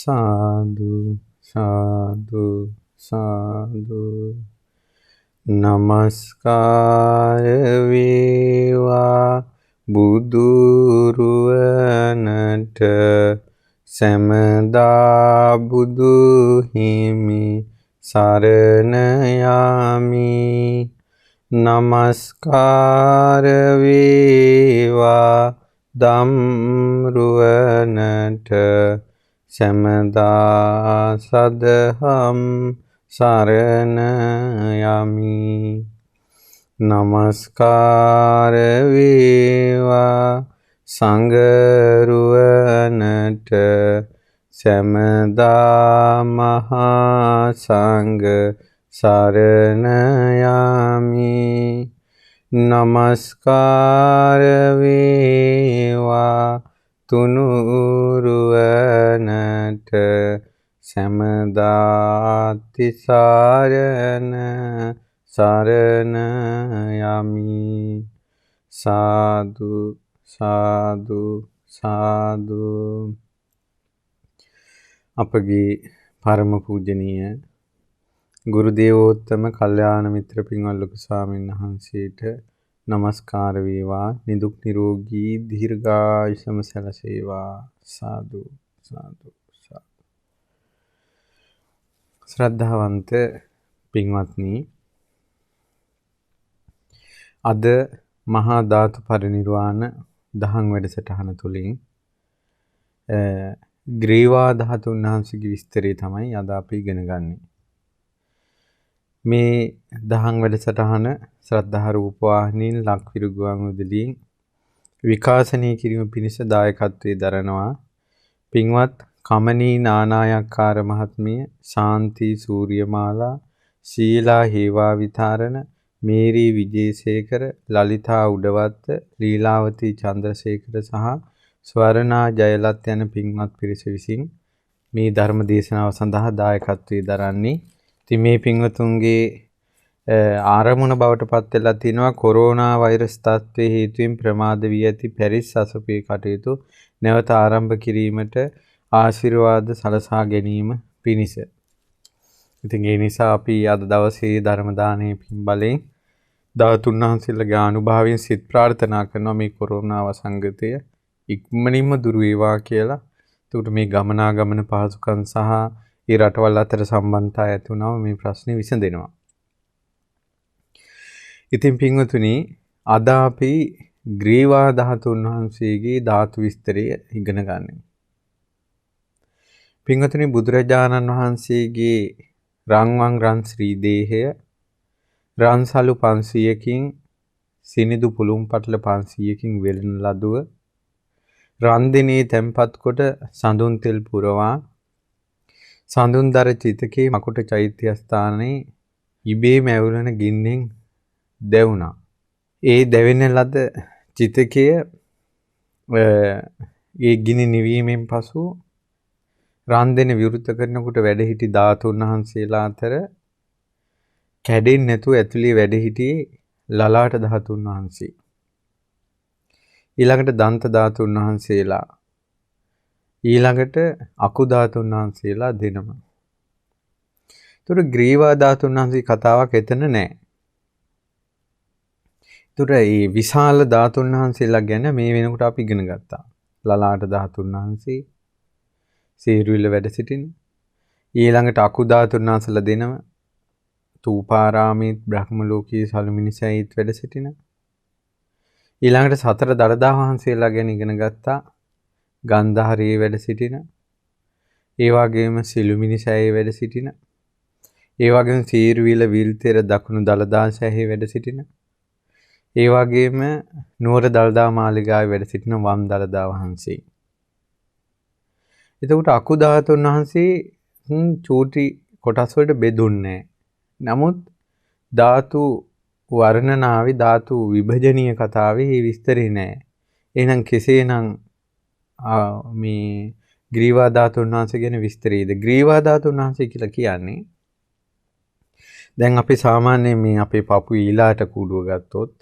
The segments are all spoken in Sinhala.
සාදු සාදු සාදු නමස්කාර වේවා බුදුරුවනට සැමදා බුදු හිමි සරණ යමි. නමස්කාර වේවා ධම්රුවනට සැමදා සදහම් සරණ යමි. නමස්කාර වේවා සංඝරුවනට සැමදා මහා සංඝ සරණ යමි. නමස්කාර වේවා තුනුරුවනට සැමදා තිසරණ සරණ යමි. සාදු සාදු සාදු. අපගේ පරම පූජනීය ගුරු දේවෝත්තම කල්යාණ මිත්‍ර පින්වත් ලොකු ස්වාමීන් වහන්සේට නමස්කාර වේවා. නිදුක් නිරෝගී දීර්ඝායුෂම සැලසේවා. සාදු සාදු සාදු. ශ්‍රද්ධාවන්ත පින්වත්නි, අද මහා ධාතු පරිනිර්වාණ දහම් වැඩසටහන තුළින් ග්‍රීවා ධාතුන් වහන්සේගේ විස්තරය තමයි අද අපි ඉගෙන ගන්නේ. මේ දහම් වැඩසටහන ශ්‍රද්ධා රූපවාහිනී ලක්විරු ගුවන්විදුලියෙන් විකාශනය කිරීම පිණිස දායකත්වයේ දරනවා පින්වත් කමනී නානායක්කාර මහත්මිය, ශාන්ති සූර්යමාලා, ශීලා හේවා විතාරණ, මේරී විජේසේකර, ලලිතා උඩවත්ත, ලීලාවතී චන්ද්‍රසේකර සහ ස්වර්ණා ජයලත් යන පින්වත් පිරිස විසින් මේ ධර්ම දේශනාව සඳහා දායකත්වයේ දරන්නේ. ඉතින් මේ පින්වතුන්ගේ ආරමුණ බවට පත් වෙලා තිනවා කොරෝනා වෛරස් තත්ත්වයේ හේතුවෙන් ප්‍රමාද වී ඇති පැරිස් අසපුවේ කටයුතු නැවත ආරම්භ කිරීමට ආශිර්වාද සලසා ගැනීම පිණිස. ඉතින් ඒ නිසා අපි අද දවසේ ධර්ම දානයේ පින් බලෙන් ධාතුන් වහන්සේලාගේ අනුභවයෙන් සිත ප්‍රාර්ථනා කරනවා මේ කොරෝනා වසංගතය ඉක්මනින්ම දුරු වේවා කියලා. එතකොට මේ ගමනාගමන පහසුකම් සහ ඒ රටවල් අතර සම්බන්ධතා ඇති වුණාම මේ ප්‍රශ්නේ විසඳෙනවා. ඉතින් පින්වතුනි, අද අපි ග්‍රීවා ධාතුන් වහන්සේගේ ධාතු විස්තරය ඉගෙන ගන්නවා. පින්වතුනි, බුදුරජාණන් වහන්සේගේ රන්වන් රන් ශ්‍රී දේහය රන්සලු 500කින් සිනිදු පුළුම් පටල 500කින් වෙළෙන ලදුව රන්දිනේ තැන්පත් කොට සඳුන් තෙල් පුරවා සඳුන්දර චිතකේ මකුට චෛත්‍ය ස්ථානයේ ඉබේම ඇවුලන ගින්නෙන් දැවුණා. ඒ දැවෙන ලද චිතකය ඒ ගිනි නිවීමෙන් පසු රන්දින විවෘත කරනකොට වැඩ සිටි ධාතුන් වහන්සේලා අතර කැඩෙන්නේ නැතුව ඇතුලේ වැඩ සිටියේ ලලාට ධාතුන් වහන්සේ. ඊළඟට දන්ත ධාතුන් වහන්සේලා, ඊළඟට අකු ධාතුන් වහන්සේලා දෙනම. ඒතර ග්‍රීවා ධාතුන් වහන්සේ කතාවක් එතන නැහැ. ඒතර මේ විශාල ධාතුන් වහන්සේලා ගැන මේ වෙනකොට අපි ඉගෙන ගත්තා. ලලාට ධාතුන් වහන්සේ සීරුවිල වැඩ සිටින. ඊළඟට අකු ධාතුන් වහන්සේලා දෙනම තූපාරාමේ බ්‍රහ්ම ලෝකයේ සලුමිනිසයිත් වැඩ සිටින. ඊළඟට සතර දළදා වහන්සේලා ගැන ඉගෙන ගත්තා. ගන්ධාරයේ වැඩ සිටින. ඒ වගේම සිළුමිනිසෑයේ වැඩ සිටින. ඒ වගේම සීරුවිල විල්තෙර දකුණු දළදා සෑයේ වැඩ සිටින. ඒ වගේම නුවර දළදා මාලිගාවේ වැඩ සිටින වම් දළදා වහන්සේ. එතකොට අකු ධාතුන් වහන්සේ චූටි කොටස් වලට බෙදුන්නේ. නමුත් ධාතු වර්ණනාවේ ධාතු විභජනීය කතාවේ මේ විස්තරේ නැහැ. එහෙනම් කෙසේනම් මේ ග්‍රීවා ධාතුන් වහන්සේ ගැන විස්තරයේද? ග්‍රීවා ධාතුන් වහන්සේ කියලා කියන්නේ දැන් අපි සාමාන්‍යයෙන් මේ අපේ පපුවේ ඊළාට කූඩුව ගත්තොත්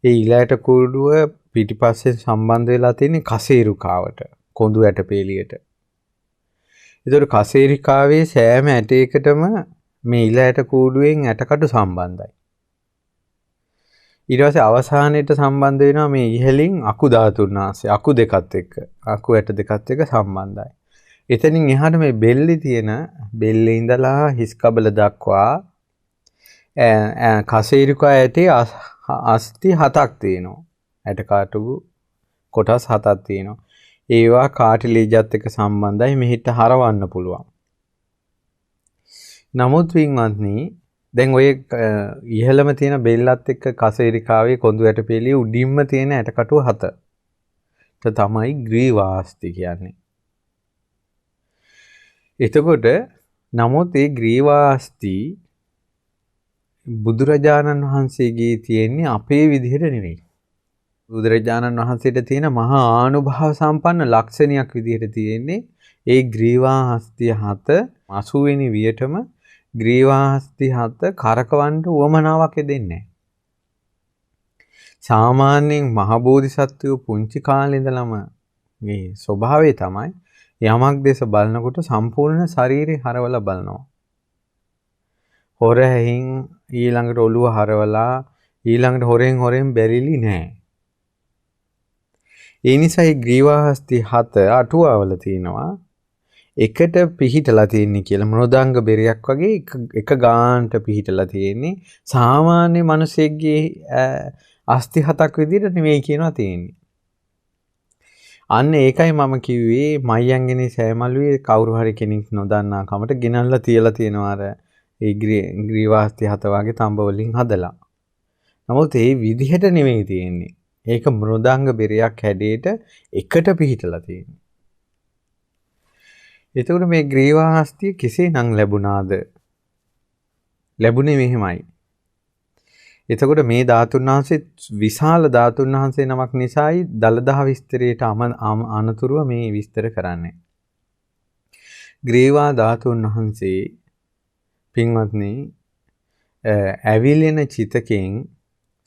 ඒ ඊළාට කූඩුව පිටිපස්සේ සම්බන්ධ වෙලා තියෙන කසේරුකාවට, කොඳු ඇටපේලියට. ඒතර කසේරිකාවේ සෑම ඇටයකටම මේ ඉල ඇට කූඩුවෙන් ඇටකටු සම්බන්ධයි. ඊට පස්සේ අවසානයේට සම්බන්ධ වෙනවා මේ ඉහළින් අකු ධාතුන් ආශ්‍රය අකු දෙකත් එක්ක අකු ඇට දෙකත් එක්ක සම්බන්ධයි. එතනින් එහාට මේ බෙල්ලේ තියෙන බෙල්ලේ ඉඳලා හිස් කබල දක්වා කසේරිකා ඇටේ අස්ථි 7ක් තියෙනවා. ඇට කාටු කොටස් 7ක් තියෙනවා. ඒවා කාටිලේජ්ත් එක්ක සම්බන්ධයි මෙහිට හරවන්න පුළුවන්. නමුත් වින්වත්නි දැන් ඔය ඉහළම තියෙන බෙල්ලත් එක්ක කසේරිකාවේ කොඳු ඇට පෙළිය උඩින්ම තියෙන ඇටකටුව 7. තමයි ග්‍රීවාස්ති කියන්නේ. එතකොට නමුත් ඒ ග්‍රීවාස්ති බුදුරජාණන් වහන්සේගේ තියෙන්නේ අපේ විදිහට නෙවෙයි. බුදුරජාණන් වහන්සේට තියෙන මහා ආනුභාව සම්පන්න ලක්ෂණයක් විදිහට තියෙන්නේ ඒ ග්‍රීවාස්ති 7 80 වෙනි වියටම ග්‍රීවාස්ති 7 කරකවන්න උවමනාවක් දෙන්නේ නැහැ. සාමාන්‍යයෙන් මහ බෝධිසත්වයෝ පුංචි කාලේ ඉඳලම මේ ස්වභාවය තමයි යමක් දේශ බලනකොට සම්පූර්ණ ශරීරය හරවලා බලනවා. හොරෙන් ඊළඟට ඔළුව හරවලා ඊළඟට හොරෙන් බැරිලි නැහැ. ඒ නිසා මේ ග්‍රීවාස්ති 7 අටුවාවල තියෙනවා. එකට පිහිටලා තියෙන්නේ කියලා මෘදංග බෙරයක් වගේ එක ගානට පිහිටලා තියෙන්නේ. සාමාන්‍ය මිනිසෙක්ගේ අස්ථි 7ක් විදිහට නෙවෙයි කියනවා තියෙන්නේ. අන්න ඒකයි මම කිව්වේ මයංගනේ සෑමලුවේ කවුරු හරි කෙනෙක් නොදන්නා කමට ගෙනල්ලා තියලා තියෙනවා අර ඒ ග්‍රීවාස්ති 7 වගේ තඹ වලින් හදලා. නමුත් ඒ විදිහට නෙවෙයි තියෙන්නේ. ඒක මෘදංග බෙරයක් හැඩයට එකට පිහිටලා තියෙනවා. එතකොට මේ ග්‍රීවාස්තිය කෙසේනම් ලැබුණාද? ලැබුණේ මෙහෙමයි. එතකොට මේ ධාතුන් වහන්සේ විශාල ධාතුන් වහන්සේ නමක් නිසායි දලදා විස්තරයට අනතුරුව මේ විස්තර කරන්නේ. ග්‍රීවා ධාතුන් වහන්සේ පින්වත්නි ඇවිලෙන චිතකෙන්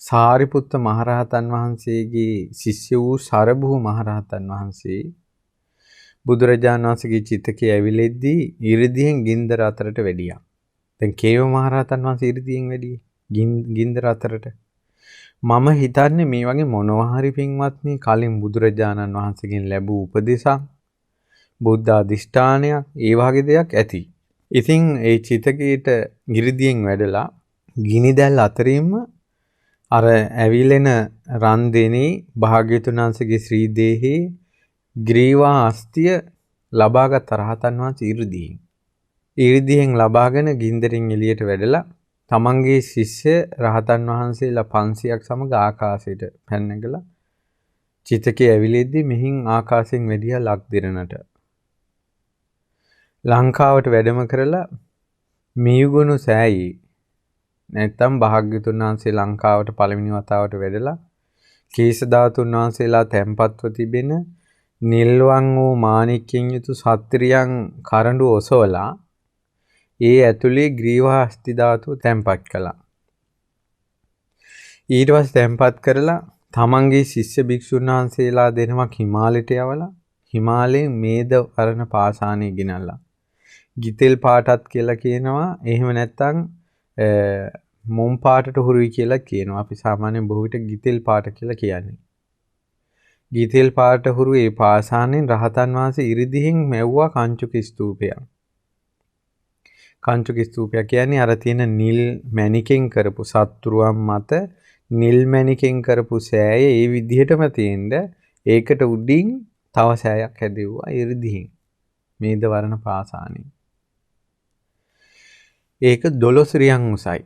සාරිපුත්ත මහරහතන් වහන්සේගේ ශිෂ්‍ය වූ සරභූ මහරහතන් වහන්සේ බුදුරජාණන් වහන්සේගේ චිතකයේ ඇවිලෙද්දී 이르දියෙන් ගින්දර අතරට වැඩියා. දැන් කේව මහරහතන් වහන්සේ 이르දියෙන් වැඩියේ ගින්දර අතරට. මම හිතන්නේ මේ වගේ මොනවා හරි පින්වත්නි කලින් බුදුරජාණන් වහන්සේගෙන් ලැබූ උපදේශක් බුද්ධ අධිෂ්ඨානයක් ඒ වගේ දෙයක් ඇති. ඉතින් ඒ චිතකයට 이르දියෙන් වැඩලා ගිනි දැල් අතරින්ම අර ඇවිලෙන රන් දෙනේ භාග්‍යතුන් වහන්සේගේ ශ්‍රී දේහේ ග්‍රීවා අස්තිය ලබාගත් රහතන් වහන්සේ 이르දියෙන් ලබාගෙන ගින්දරින් එළියට වැඩලා තමන්ගේ ශිෂ්‍ය රහතන් වහන්සේලා 500ක් සමග ආකාශයට පැනනගලා චිතකයේ ඇවිලෙද්දී මෙහින් ආකාශයෙන් වැඩියා ලක්දිරණට ලංකාවට වැඩම කරලා මියුගුණු සෑයි නැත්තම් භාග්‍යතුන් වහන්සේ ලංකාවට පළවෙනි වතාවට වැඩලා කේශ ධාතුන් වහන්සේලා තැන්පත්ව තිබෙන නිල්වන් වූ මාණික්‍යයෙන් යුතු සත්‍රියන් කරඬු ඔසවලා ඒ ඇතුලේ ග්‍රීවා අස්ථි ධාතුව තැන්පත් කළා. ඊට පස්සේ තැන්පත් කරලා තමන්ගේ ශිෂ්‍ය භික්ෂුන් වහන්සේලා දෙනමක් හිමාලයට යවලා හිමාලයෙන් මේද වර්ණ පාෂාණය ගෙනල්ලා ගිතෙල් පාටත් කියලා කියනවා. එහෙම නැත්නම් මොම් පාටට හුරුයි කියලා කියනවා. අපි සාමාන්‍යයෙන් බොහෝ විට ගිතෙල් පාට කියලා කියන්නේ. ගිතෙල් පාට හුරු ඒ පාෂාණයෙන් රහතන් වහන්සේ 이르දියෙන් මැව්වා කංචුක ස්තූපයක්. කංචුක ස්තූපයක් කියන්නේ අර තියෙන නිල් මැණිකෙන් කරපු සත්තුරුවන් මත නිල් මැණිකෙන් කරපු සෑය ඒ විදිහටම තියෙන්න ඒකට උඩින් තව සෑයක් හැදෙව්වා 이르දියෙන් මේද වර්ණ පාෂාණයෙන්. ඒක 12 රියන් උසයි.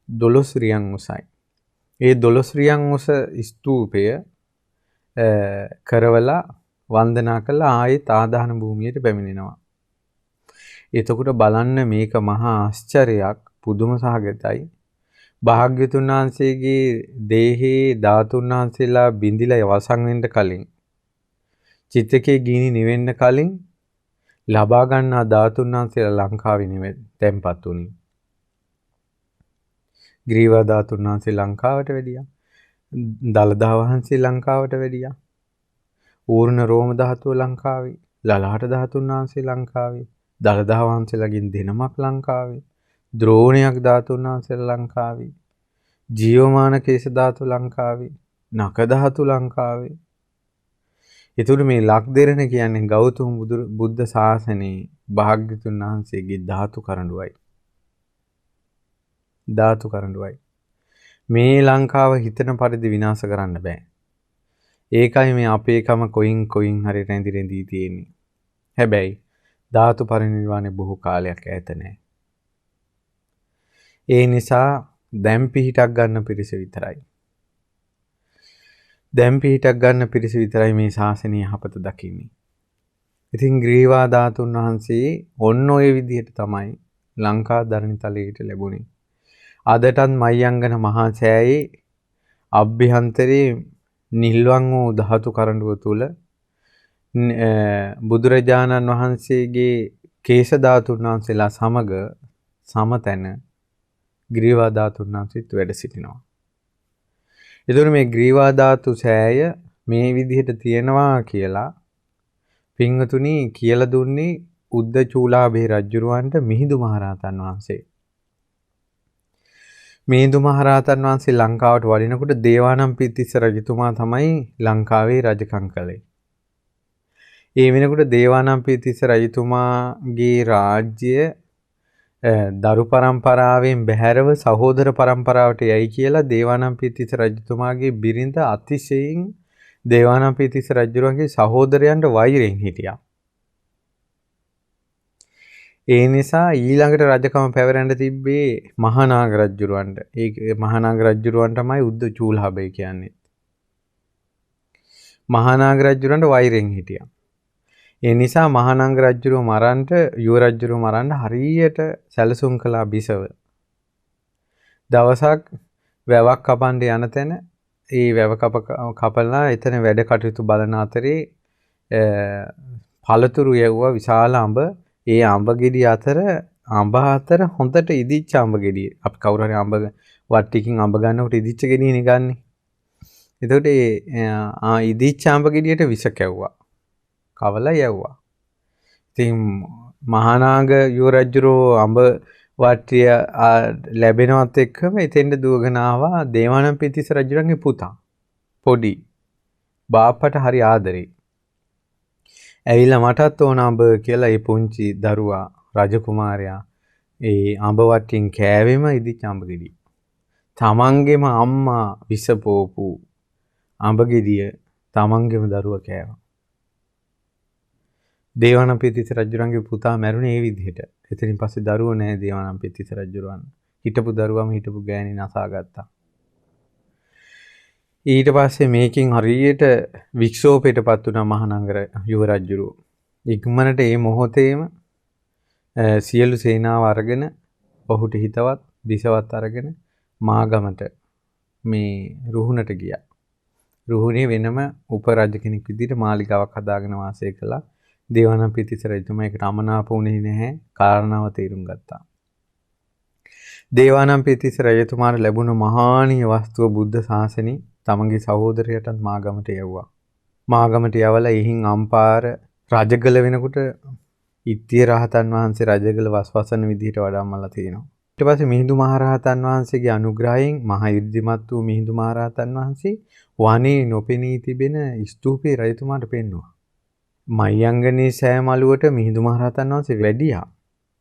12 රියන් උසයි. ඒ 12 රියන් උස ස්තූපය කරවලා වන්දනා කළා ආයෙත් ආදාන භූමියට පැමිණෙනවා. එතකොට බලන්න මේක මහා ආශ්චර්යයක් පුදුම සහගතයි. භාග්‍යතුන් වහන්සේගේ දේහේ ධාතුන් වහන්සේලා බිඳිලා වසන් වෙන්න කලින් චිත්තකේ ගිනි නිවෙන්න කලින් ලබා ගන්නා ධාතුන් වහන්සේලා ලංකාවේ නෙවෙයි තැන්පත් උනේ. ග්‍රීවා ධාතුන් වහන්සේ ලංකාවට වැඩියා. දලදා වහන්සේ ලංකාවට වැඩියා. ඌර්ණ රෝම ධාතුව ලංකාවේ. ලලාට ධාතුන් වහන්සේ ලංකාවේ, දළදා වහන්සේලාගෙන් දෙනමක් ලංකාවේ, ද්‍රෝණයක් ධාතුන් වහන්සේලා ලංකාවේ, ජීවමාන කේශ ධාතු ලංකාවේ, නක ධාතු ලංකාවේ. ඒතුළු මේ ලක්දෙරණ කියන්නේ ගෞතම බුද්ධ ශාසනයේ භාග්‍යතුන් වහන්සේගේ ධාතු කරඬුවයි. ධාතු කරඬුවයි. මේ ලංකාව හිතන පරිදි විනාශ කරන්න බෑ. ඒකයි මේ අපේකම කොයින් හරි රැඳි තියෙන්නේ. හැබැයි ධාතු පරිනිර්වාණය බොහෝ කාලයක් ඈත නෑ. ඒ නිසා දැන් පිහිටක් ගන්න පිරිස විතරයි. දැන් පිහිටක් ගන්න පිරිස විතරයි මේ ශාසනය යහපත දකින්නේ. ඉතින් ග්‍රීවා ධාතුන් වහන්සේ ඔන්න ඔය විදිහට තමයි ලංකා ධරණිතලයට ලැබුණේ. අදටත් මයංගන මහා සෑයේ අභ්‍යන්තරයේ නිල්වන් වූ ධාතු කරඬුව තුල බුදුරජාණන් වහන්සේගේ කේශ ධාතුන් වහන්සේලා සමග සමතැන ග්‍රීවා ධාතුන් වහන්සේත් වැඩ සිටිනවා. ඒතර මේ ග්‍රීවා ධාතු සෑය මේ විදිහට තියෙනවා කියලා පින්වතුනි කියලා දුන්නේ උද්ද චූලාභේ රජුරවන්ට මිහිඳු මහරහතන් වහන්සේ. මිහිඳු මහරහතන් වහන්සේ ලංකාවට වඩිනකොට දේවානම්පියතිස්ස රජතුමා තමයි ලංකාවේ රජකම් කළේ. ඒ වෙනකොට දේවානම්පියතිස්ස රජතුමාගේ රාජ්‍ය දරු පරම්පරාවෙන් බැහැරව සහෝදර පරම්පරාවට යයි කියලා දේවානම්පියතිස්ස රජතුමාගේ බිරිඳ අතිශයින් දේවානම්පියතිස්ස රජුගේ සහෝදරයන්ට වෛරයෙන් හිටියා. ඒ නිසා ඊළඟට රජකම පැවරෙන්න තිබ්බේ මහානාග රජුරවන්ට. ඒ මහානාග රජුරවන් තමයි උද්ද චූලාභය කියන්නේ. මහානාග රජුරන්ට වෛරයෙන් හිටියා. ඒ නිසා මහානාග රජුරව මරන්න යුව රජුරව මරන්න හරියට සැලසුම් කළා බිසව. දවසක් වැවක් කපන්න යන තැන ඒ වැව කපලා එතන වැඩ කටයුතු බලන අතරේ පළතුරු යවුවා විශාල අඹ. ඒ අඹ ගෙඩි අතර හොඳට ඉදිච්ච අඹ ගෙඩිය. අපි කවුරු හරි අඹ වට්ටියකින් අඹ ගන්නකොට ඉදිච්ච ගෙඩියනේ ගන්නෙ. එතකොට ඒ ඉදිච්ච අඹ ගෙඩියට විස කැව්වා. කවලා යවුවා. ඉතින් මහානාග යුව රජුරෝ අඹ වට්ටිය ලැබෙනවත් එක්කම එතෙන්ට දුවගෙන ආවා දේවානම්පියතිස්ස රජුගේ පුතා. පොඩි බාප්පට හරි ආදරේ. ඇවිල්ලා මටත් ඕන අඹ කියලා ඒ පුංචි දරුවා රජකුමාරයා ඒ අඹ වට්ටියෙන් කෑවෙම ඉදිච්ච අඹ ගෙඩිය. තමන්ගේම අම්මා විසපෝපු අඹ ගෙඩිය තමන්ගේම දරුවා කෑවා. දේවානම්පියතිස්ස රජුගේ පුතා මැරුණේ ඒ විදිහට. එතනින් පස්සේ දරුවෝ නැහැ දේවානම්පියතිස්ස රජුරවන්. හිටපු දරුවම හිටපු ගෑණි නසා ගත්තා. ඊට පස්සේ මේකෙන් හරියට වික්ෂෝපයටපත් වුණා මහානාග යුව රජුරෝ. ඉක්මනට මේ මොහොතේම සියලු සේනාව අරගෙන ඔහුට හිතවත් බිසවත් අරගෙන මාගමට මේ රුහුණට ගියා. රුහුණේ වෙනම උපරාජ කෙනෙක් විදිහට මාලිගාවක් හදාගෙන වාසය කළා. දේවානම්පියතිස්ස රජතුමා ඒකට අමනාප වුණේ නැහැ. කාරණාව තේරුම් ගත්තා. දේවානම්පියතිස්ස රජතුමාට ලැබුණ මහානීය වස්තුව බුද්ධ ශාසනේ තමන්ගේ සහෝදරයටත් මාගමට යවුවා. මාගමට යවලා එහින් අම්පාර රජගල වෙනකොට ඉත්තිය රහතන් වහන්සේ රජගල වස්වසන විදිහට වඩම්මලා තියෙනවා. ඊට පස්සේ මිහිඳු මහරහතන් වහන්සේගේ අනුග්‍රහයෙන් මහා ඉර්ධිමත් වූ මිහිඳු මහරහතන් වහන්සේ වනේ නොපෙනී තිබෙන ස්තූපේ රජතුමාට පෙන්වුවා. මයංගනේ සෑ මළුවට මිහිඳු මහරහතන් වහන්සේ වැඩියා.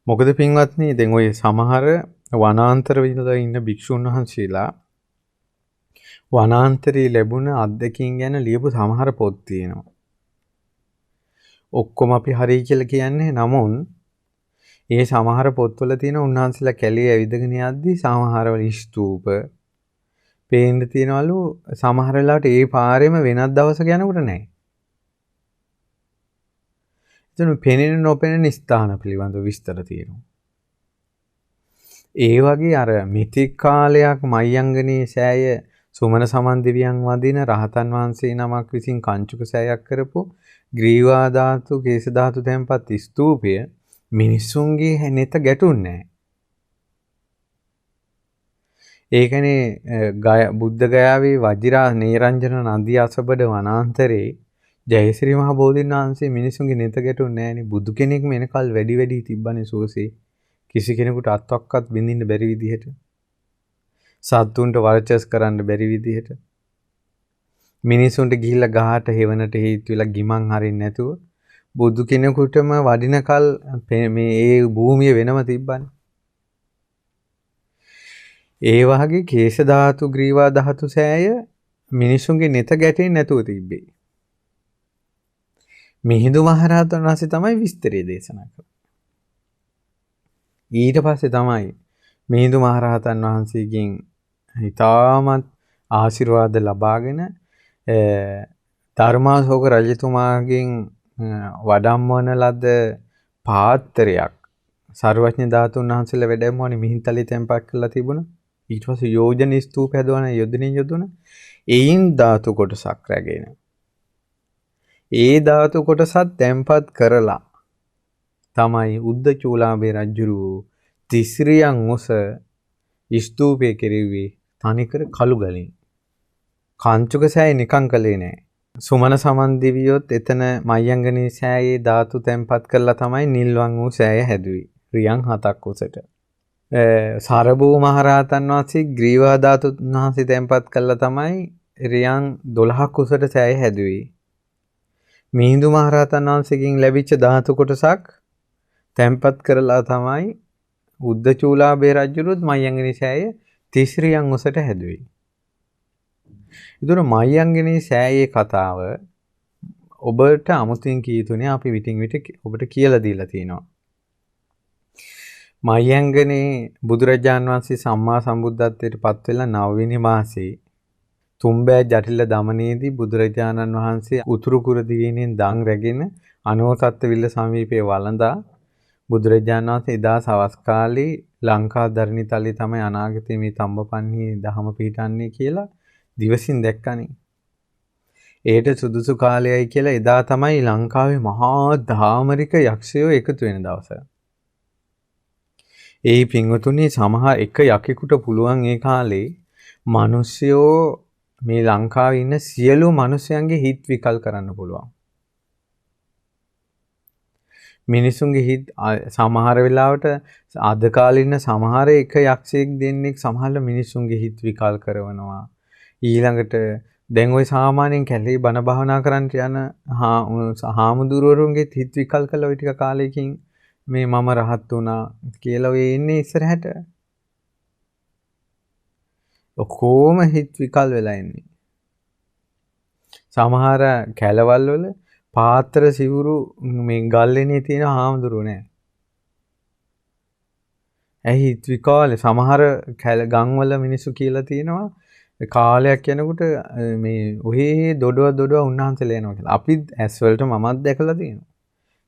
මොකද පින්වත්නි දැන් ඔය සමහර වනාන්තර විඳලා ඉන්න භික්ෂුන් වහන්සේලා වනාන්තරයේ ලැබුණ අත්දැකීම් ගැන ලියපු සමහර පොත් තියෙනවා. ඔක්කොම අපි හරි කියලා කියන්නේ නමුත් ඒ සමහර පොත්වල තියෙන උන්වහන්සේලා කැලේ ඇවිදගෙන යද්දී සමහරවල ස්තූප පේන්න තියනවලු. සමහර වෙලාවට ඒ පාරෙම වෙනත් දවසක යනකොට නැහැ. එතන පෙනෙන නොපෙනෙන ස්ථාන පිළිබඳව විස්තර තියෙනවා. ඒ වගේ අර මිතික් කාලයක් මයංගනේ සෑය සුමන සමන් දෙවියන් වදින රහතන් වහන්සේ නමක් විසින් කංචුක සෑයක් කරපු ග්‍රීවා ධාතු කේශ ධාතු තැන්පත් ස්තූපය මිනිස්සුන්ගේ නෙත ගැටුන්නේ නැහැ. ඒකනේ බුද්ධ ගයාවේ වජිරා නේරංජන නදී අසබඩ වනාන්තරේ ජයශ්‍රී මහ බෝධීන් වහන්සේ මිනිසුන්ගේ නෙත ගැටුන්නේ නෑනේ. බුදු කෙනෙක් මෙනකල් වැඩි තිබ්බනේ සෝසේ. කිසි කෙනෙකුට අත්වක්වත් බින්දින්න බැරි විදිහට. සත්තුන්ට වර්චස් කරන්න බැරි විදිහට. මිනිසුන්ට ගිහිල්ලා ගහට හෙවණට හේතු වෙලා ගිමන් හරින්න නැතුව බුදු කෙනෙකුටම වඩිනකල් මේ ඒ භූමිය වෙනම තිබ්බනේ. ඒ වගේ කේශ ධාතු ග්‍රීවා ධාතු සෑය මිනිසුන්ගේ නෙත ගැටෙන්නේ නැතුව තිබ්බේ. මිහිඳු මහරහතන් වහන්සේ තමයි විස්තරය දේශනා කළේ. ඊට පස්සේ තමයි මිහිඳු මහරහතන් වහන්සේගෙන් හිතාමත් ආශිර්වාද ලබාගෙන ධර්මාශෝක රජතුමාගෙන් වඩම්වන ලද පාත්‍රයක් සර්වඥ ධාතුන් වහන්සේලා වැඩමවන්නේ මිහින්තලේ තැන්පත් කරලා තිබුණා. ඊට පස්සේ යෝජන ස්තූප හැදුවන යොදුන එයින් ධාතු කොටසක් රැගෙන ඒ ධාතු කොටසත් තැන්පත් කරලා තමයි උද්දචූලාභේ රජුරු තිස්රියන් උස ස්තූපය කෙරෙව්වේ තනිකර කළු ගලින්. කාංචුක සෑය නිකන් කළේ නෑ. සුමන සමන් දිවියොත් එතන මයංගනී සෑයේ ධාතු තැන්පත් කරලා තමයි නිල්වන් වූ සෑය හැදුවේ. රියන් 7ක් උසට. සරබූ මහරහතන් වහන්සේ ග්‍රීවා ධාතු වහන්සේ තැන්පත් කළා තමයි රියන් 12ක් උසට සෑය හැදුවේ. මිහිඳු මහරහතන් වහන්සේගෙන් ලැබිච්ච ධාතු කොටසක් තැන්පත් කරලා තමයි උද්දචූලාභේ රජුරුත් මයංගනී සෑය 30 රියන් උසට හැදුවේ. ඒතර මයංගනී සෑයේ කතාව ඔබට අමුතුවෙන් කිය යුතුනේ අපි විටින් විට ඔබට කියලා දීලා තියෙනවා. මයංගනේ බුදුරජාන් වහන්සේ සම්මා සම්බුද්ධත්වයට පත් වෙලා 9 වෙනි මාසේ තුම්බෑ ජටිල දමනයේදී බුදුරජාණන් වහන්සේ උතුරු කුර දිවයිනෙන් දන් රැගෙන අනෝතත්ත්ව විල්ල සමීපයේ වළඳා බුදුරජාණන් වහන්සේ එදා සවස් කාලේ ලංකා ධරණි තලයේ තමයි අනාගතයේ මේ තඹපන්හි දහම පිහිටන්නේ කියලා දිවසින් දැක්කනේ. ඒට සුදුසු කාලයයි කියලා එදා තමයි ලංකාවේ මහා ධාමරික යක්ෂයෝ එකතු වෙන දවස. ඒ පින්වතුනි සමහර එක යකෙකුට පුළුවන් ඒ කාලේ මිනිස්සුયો මේ ලංකාවේ ඉන්න සියලු මිනිසයන්ගේ හිත් විකල් කරන්න පුළුවන්. මිනිසුන්ගේ හිත් සමහර වෙලාවට අද කාලේ ඉන්න සමහර එක යක්ෂයෙක් දෙන්නෙක් සමහර මිනිසුන්ගේ හිත් විකල් කරනවා. ඊළඟට දැන් ওই සාමාන්‍යයෙන් කැලේ බණ භාවනා කරන්න යන හාමුදුරුවරුන්ගේ හිත් විකල් කළා ওই ටික කාලෙකින් මේ මම රහත් වුණා කියලා ඔය ඉන්නේ ඉස්සරහට. ඔක්කොම හිත් විකල් වෙලා ඉන්නේ. සමහර කැලවල් වල පාත්‍ර සිවුරු මේ ගල්ලෙනේ තියෙන හාමුදුරුවෝ නෑ. ඇයි හිත් විකල් සමහර ගම්වල මිනිස්සු කියලා තියෙනවා කාලයක් යනකොට මේ ඔහේ දොඩව උන්වහන්සේලා යනවා කියලා. අපි ඇස් වලට මමත් දැකලා තියෙනවා.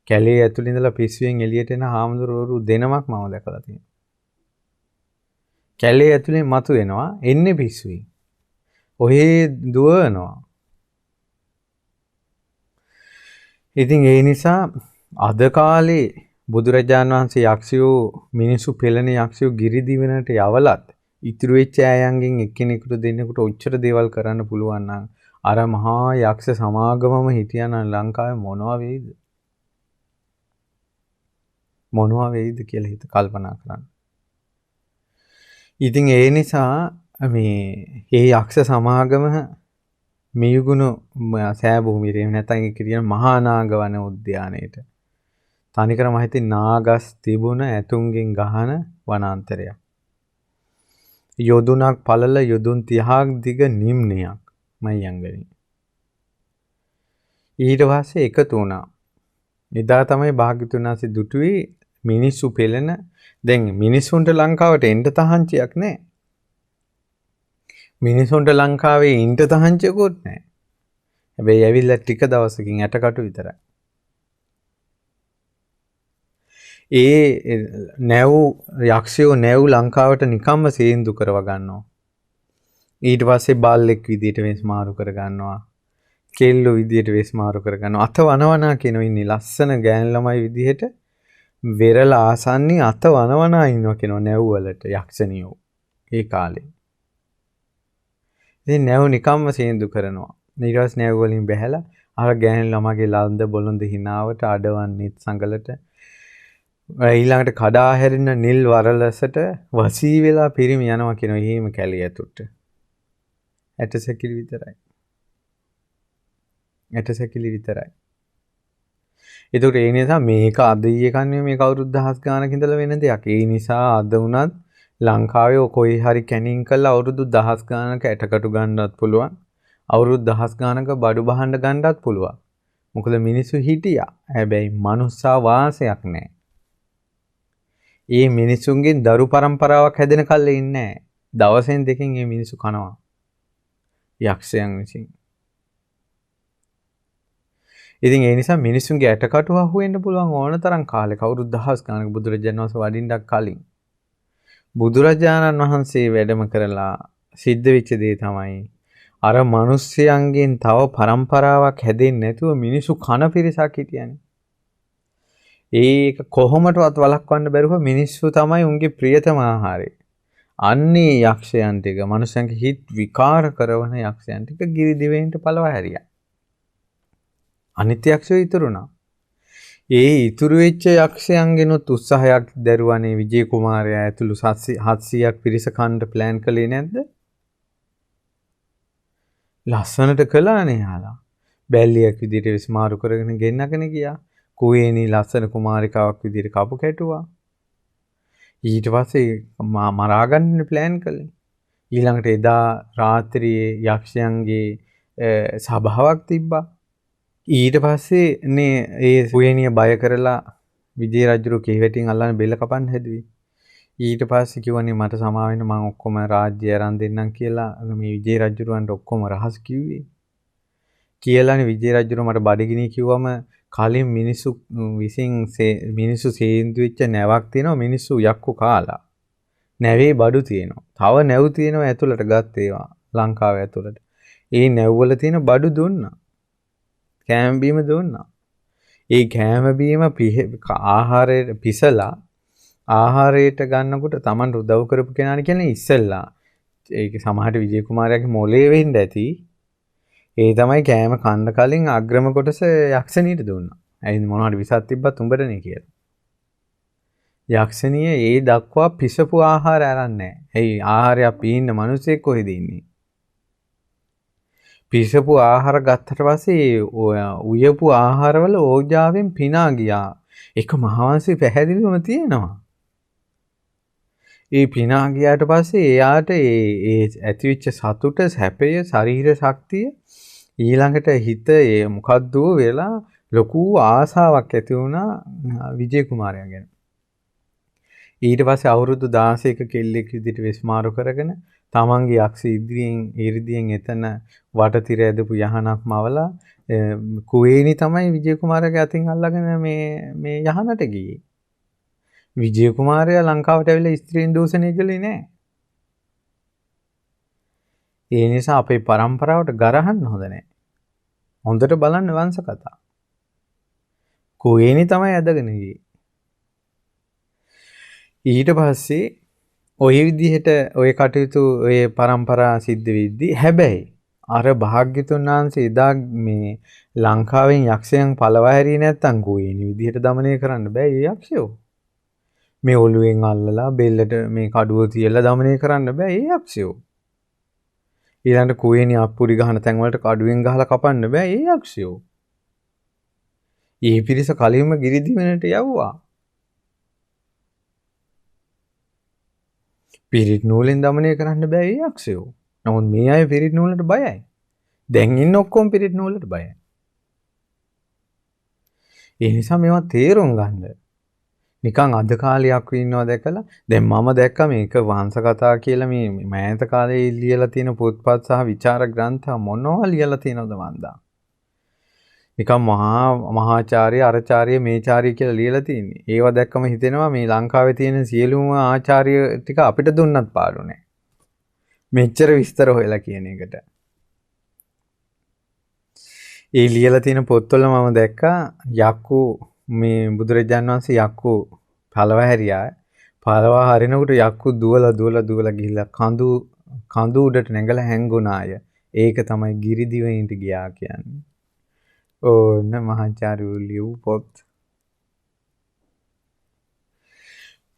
කැලේ ඇතුළේ ඉඳලා පිස්සුවෙන් එළියට එන හාමුදුරුවෝ දෙනමක් මම දැකලා තියෙනවා. කැලේ ඇතුලේ මතු වෙනවා එන්නේ පිස්සුයි. ඔහේ දුවනවා. ඉතින් ඒ නිසා අද කාලේ බුදුරජාණන් වහන්සේ යක්ෂයෝ මිනිසු පෙළෙන යක්ෂයෝ ගිරි දිවනට යවලත් ඉතුරු වෙච්ච අයයන්ගෙන් එක්කෙනෙකුට දෙන්නෙකුට ඔච්චර දේවල් කරන්න පුළුවන් නම් අර මහා යක්ෂ සමාගමම හිටියනම් ලංකාවේ මොනවා වේද කියලා හිත කල්පනා කරන්න. ඉතින් ඒ නිසා මේ යක්ෂ සමාගම මියුගුණ සෑ භූමියට එහෙම නැත්නම් ඒ කියන මහා නාග වන උද්‍යානයේට තනිකරම හිතේ නාගස් තිබුණ ඇතුන්ගෙන් ගහන වනාන්තරයක්. යොදුනක් පළල යොදුන් 30ක් දිග නිම්නයක් මයංගනී. ඊට පස්සේ එකතු වුණා. එදා තමයි භාග්‍යතුන් වහන්සේ දුටුවේ මිනිස්සු පෙළෙන දැන් මිනිස්සුන්ට ලංකාවට එන්න තහංචියක් නැහැ. මිනිස්සුන්ට ලංකාවේ ඉන්න තහංචියකුත් නැහැ. හැබැයි ඇවිල්ලා ටික දවසකින් ඇටකටු විතරයි. ඒ නැව් යක්ෂයෝ නැව් ලංකාවට නිකම්ම සේන්දු කරව ගන්නවා. ඊට පස්සේ බල්ලෙක් විදියට වෙස් මාරු කර ගන්නවා. කෙල්ලෝ විදියට වෙස් මාරු කර ගන්නවා. අත වනවනා කියනවා ඉන්නේ ලස්සන ගෑන් ළමයි විදියට වෙරළ ආසන්නේ අත වනවනා ඉන්නවා කියනවා නැව් වලට යක්ෂණියෝ. ඒ කාලේ. ඉතින් නැව් නිකම්ම සේන්දු කරනවා. ඊට පස්සේ නැව් වලින් බැහැලා අර ගෑණි ළමගේ ලන්ද බොළඳ හිනාවට අඩවන්නේත් සංගලට ඊළඟට කඩා හැරෙන නිල් වරලසට වසී වෙලා පිරිමි යනවා කියන එහෙම කැලිය ඇතුට. ඇටසැකිලි විතරයි. ඇටසැකිලි විතරයි. ඒකට ඒ නිසා මේක අද ඊයේ කන්නේ මේක අවුරුදු දහස් ගානක ඉඳලා වෙන දෙයක්. ඒ නිසා අද වුණත් ලංකාවේ කොයි හරි කැනින් කළා අවුරුදු දහස් ගානක ඇටකටු ගන්නවත් පුළුවන්. අවුරුදු දහස් ගානක බඩු බහන්න ගන්නවත් පුළුවන්. මොකද මිනිස්සු හිටියා. හැබැයි මනුස්සා වාසයක් නැහැ. ඒ මිනිසුන්ගෙන් දරු පරම්පරාවක් හැදෙන කල්ලේ ඉන්නේ නැහැ. දවසෙන් දෙකෙන් මේ මිනිස්සු කනවා. යක්ෂයන් විසින්. ඉතින් ඒ නිසා මිනිස්සුන්ගේ ඇටකටු අහුවෙන්න පුළුවන් ඕන තරම් කාලෙක අවුරුදු දහස් ගානක බුදුරජාණන් වහන්සේ වඩින්නක් කලින්. බුදුරජාණන් වහන්සේ වැඩම කරලා සිද්ධ වෙච්ච දේ තමයි අර මිනිස්යන්ගෙන් තව පරම්පරාවක් හැදෙන්නේ නැතුව මිනිස්සු කන පිරිසක් හිටියනේ. ඒක කොහොමටවත් වළක්වන්න බැරුව මිනිස්සු තමයි උන්ගේ ප්‍රියතම ආහාරය. අන්නේ යක්ෂයන් ටික මනුස්සයන්ගේ හිත් විකාර කරන යක්ෂයන් ටික ගිරි දිවෙන්ට පළවා හැරියා. අනිත් යක්ෂයෝ ඉතුරුණා. ඒ ඉතුරු වෙච්ච යක්ෂයන්ගෙනුත් උත්සාහයක් දැරුවානේ විජේ කුමාරයා ඇතුළු 700ක් පිරිස කන්න ප්ලෑන් කළේ නැද්ද? ලස්සනට කළානේ යාලා. බැල්ලියක් විදිහට විස්මාරු කරගෙන ගෙන්නගෙන ගියා. කුවේණී ලස්සන කුමාරිකාවක් විදිහට කපු කැටුවා. ඊට පස්සේ මරා ගන්න ප්ලෑන් කළේ. ඊළඟට එදා රාත්‍රියේ යක්ෂයන්ගේ සභාවක් තිබ්බා. ඊට පස්සේ නේ ඒ කුවේණිය බය කරලා විජේ රජුගේ කෙහෙවටින් අල්ලන්න බෙල්ල කපන්න හැදුවේ. ඊට පස්සේ කිව්වනේ මට සමා වෙන්න මම ඔක්කොම රාජ්‍ය අරන් දෙන්නම් කියලා මේ විජේ රජුරවන්ට ඔක්කොම රහස් කිව්වේ. කියලානේ විජේ රජුර මට බඩගිනි කිව්වම කලින් මිනිස්සු විසින් මිනිස්සු සේන්දු වෙච්ච නැවක් තියෙනවා මිනිස්සු යක්කු කාලා. නැවේ බඩු තියෙනවා. තව නැව් තියෙනවා ඇතුළට ගත් ඒවා ලංකාව ඇතුළට. ඒ නැව්වල තියෙන බඩු දුන්නා. කෑම බීම දුන්නා. ඒ කෑම බීම ආහාරයට පිසලා ආහාරයට ගන්නකොට Taman උදව් කරපු කෙනාට කියන්නේ ඉස්සෙල්ලා ඒක සමහරට විජේ කුමාරයාගේ මොලේ වෙන්න ඇති. ඒ තමයි කෑම කන්න කලින් අග්‍රම කොටස යක්ෂණියට දුන්නා. ඇයි මොනවද විසක් තිබ්බත් උඹටනේ කියලා. යක්ෂණිය ඒ දක්වා පිසපු ආහාර අරන්නේ නැහැ. ඇයි ආහාරය පීන්න මිනිස්සෙක් කොහෙද ඉන්නේ? පිසපු ආහාර ගත්තට පස්සේ උයපු ආහාරවල ඕජාවෙන් පිනා ගියා. ඒක මහවංශේ පැහැදිලිවම තියෙනවා. ඒ පිනා ගියාට පස්සේ එයාට ඒ ඇතිවෙච්ච සතුට, සැපය, ශරීර ශක්තිය ඊළඟට හිත මොකද්ද වෙලා ලොකු ආසාවක් ඇති වුණා විජේ කුමාරයා ගැන. ඊට පස්සේ අවුරුදු 16ක කෙල්ලෙක් විදිහට විස්මාරු කරගෙන තමන්ගේ යක්ෂ ඉරිදියෙන් එතන වටතිර ඇදපු යහනක් මවලා කුවේණි තමයි විජේ කුමාරයාගේ අතින් අල්ලගෙන මේ යහනට ගියේ. විජේ කුමාරයා ලංකාවට ඇවිල්ලා ස්ත්‍රීන් දූෂණය කළේ නැහැ. ඒ නිසා අපේ પરම්පරාවට ගරහන්න හොඳ නැහැ. හොඳට බලන්න වංශ කතා. කුවේණි තමයි ඇදගෙන ගියේ. ඊට පස්සේ ඔය විදිහට ඔය කටයුතු ඔය પરම්පරා සිද්ධ වෙද්දී හැබැයි අර භාග්‍යතුන් වහන්සේ එදා මේ ලංකාවෙන් යක්ෂයන් පළවා හැරියේ නැත්තම් කුවේණි විදිහට দমনය කරන්න බෑ ඒ යක්ෂයෝ. මේ ඔළුවෙන් අල්ලලා බෙල්ලට මේ කඩුව තියලා দমনය කරන්න බෑ ඒ යක්ෂයෝ. ඊළඟට කුවේණි අප්පුඩි ගහන තැන් වලට කඩුවෙන් ගහලා කපන්න බෑ ඒ යක්ෂයෝ. ඒ පිරිස කලින්ම ගිරිදිවෙනට යවුවා. පිරිත් නූලෙන් দমনය කරන්න බෑ ඒ යක්ෂයෝ. නමුත් මේ අය පිරිත් නූලට බයයි. දැන් ඉන්න ඔක්කොම පිරිත් නූලට බයයි. ඒ නිසා මේවා තේරුම් ගන්න. නිකන් අද කාලයක් ඉන්නවා දැකලා දැන් මම දැක්ක මේක වංශ කතා කියලා මේ මෑත කාලේ ලියලා තියෙන පොත්පත් සහ විචාර ග්‍රන්ථ මොනවා ලියලා තියෙනවද මන්දා. නිකන් මහාචාර්ය අරචාර්ය මේචාර්ය කියලා ලියලා තියෙන්නේ. ඒවා දැක්කම හිතෙනවා මේ ලංකාවේ තියෙන සියලුම ආචාර්ය ටික අපිට දුන්නත් පාඩු නෑ. මෙච්චර විස්තර හොයලා කියන එකට. ඒ ලියලා තියෙන පොත්වල මම දැක්කා යක්කු මේ බුදුරජාණන් වහන්සේ යක්කු පළවා හැරියා. පළවා හරිනකොට යක්කු දුවලා ගිහිල්ලා කඳු උඩට නැගලා හැංගුණාය. ඒක තමයි ගිරිදිවෙන්ට ගියා කියන්නේ. ඕන්න මහාචාර්යවරු ලියූ පොත්.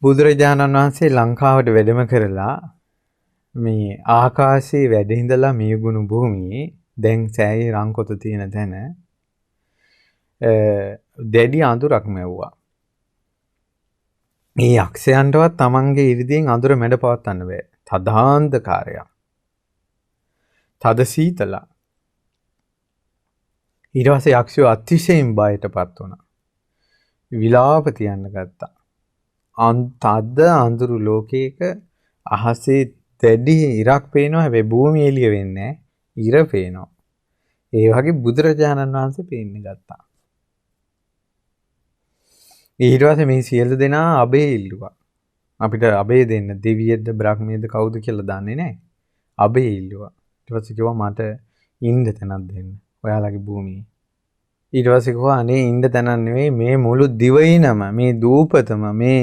බුදුරජාණන් වහන්සේ ලංකාවට වැඩම කරලා මේ ආකාශයේ වැඩ හිඳලා මියගුණු භූමියේ දැන් සෑයේ රංකොත තියෙන තැන දැඩි අඳුරක් මැව්වා. මේ යක්ෂයන්ටවත් තමන්ගේ ඉරිදීන් අඳුර මැඩ පවත්වන්න බෑ. තදාන්ධකාරයක්. තද සීතලක්. ඊට පස්සේ යක්ෂයෝ අතිශයින් බයටපත් වුණා. විලාප තියන්න ගත්තා. තද අඳුරු ලෝකයක අහසේ දැඩි ඉරක් පේනවා. හැබැයි භූමිය එළිය වෙන්නේ ඉර පේනවා. ඒ වගේ බුදුරජාණන් වහන්සේ පේන්න ගත්තා. ඊට පස්සේ මේ සියලු දෙනා අබේ ඉල්ලුවා. අපිට අබේ දෙන්න දෙවියෙක්ද බ්‍රහ්මියෙක්ද කවුද කියලා දන්නේ නැහැ. අබේ ඉල්ලුවා. ඊට පස්සේ කිව්වා මට ඉන්න තැනක් දෙන්න. ඔයාලගේ භූමියේ. ඊට පස්සේ කිව්වා අනේ ඉන්න තැනක් නෙවෙයි මේ මුළු දිවයිනම මේ දූපතම මේ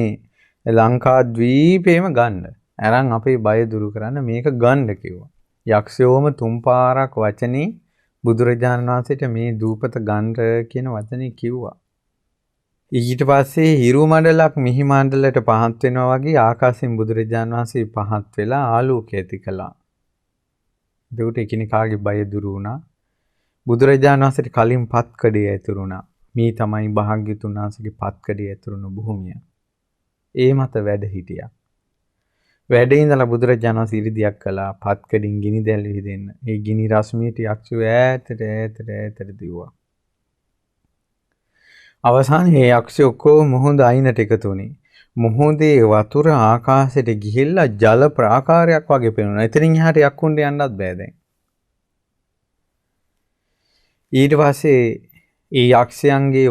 ලංකා ද්වීපේම ගන්න. අරන් අපේ බය දුරු කරන්න මේක ගන්න කිව්වා. යක්ෂයෝම තුන් පාරක් වචනේ බුදුරජාණන් වහන්සේට මේ දූපත ගන්න කියන වචනේ කිව්වා. ඊට පස්සේ හිරු මණ්ඩලක් මිහි මණ්ඩලයට පහත් වෙනවා වගේ ආකාශයෙන් බුදුරජාණන් වහන්සේ පහත් වෙලා ආලෝකය ඇති කළා. ඒකට එකිනෙකාගේ බය දුරු වුණා. බුදුරජාණන් වහන්සේට කලින් පත්කඩේ ඇතුළු වුණා. මේ තමයි භාග්‍යතුන් වහන්සේගේ පත්කඩේ ඇතුළුණු භූමිය. ඒ මත වැඩ හිටියා. වැඩ ඉඳලා බුදුරජාණන් වහන්සේ ඉරිදියක් කළා. පත්කඩින් ගිනි දැල් විහිදෙන්න. ඒ ගිනි රශ්මියට යක්ෂයෝ ඈතට දිව්වා. අවසානයේ යක්ෂයෝ ඔක්කොම මුහුද අයිනට එකතු වුණේ. මුහුදේ වතුර ආකාශයට ගිහිල්ලා ජල ප්‍රාකාරයක් වගේ පේනවා. එතනින් එහාට යක්කුන්ට යන්නත් බෑ දැන්. ඊට පස්සේ ඒ යක්ෂයන්ගේ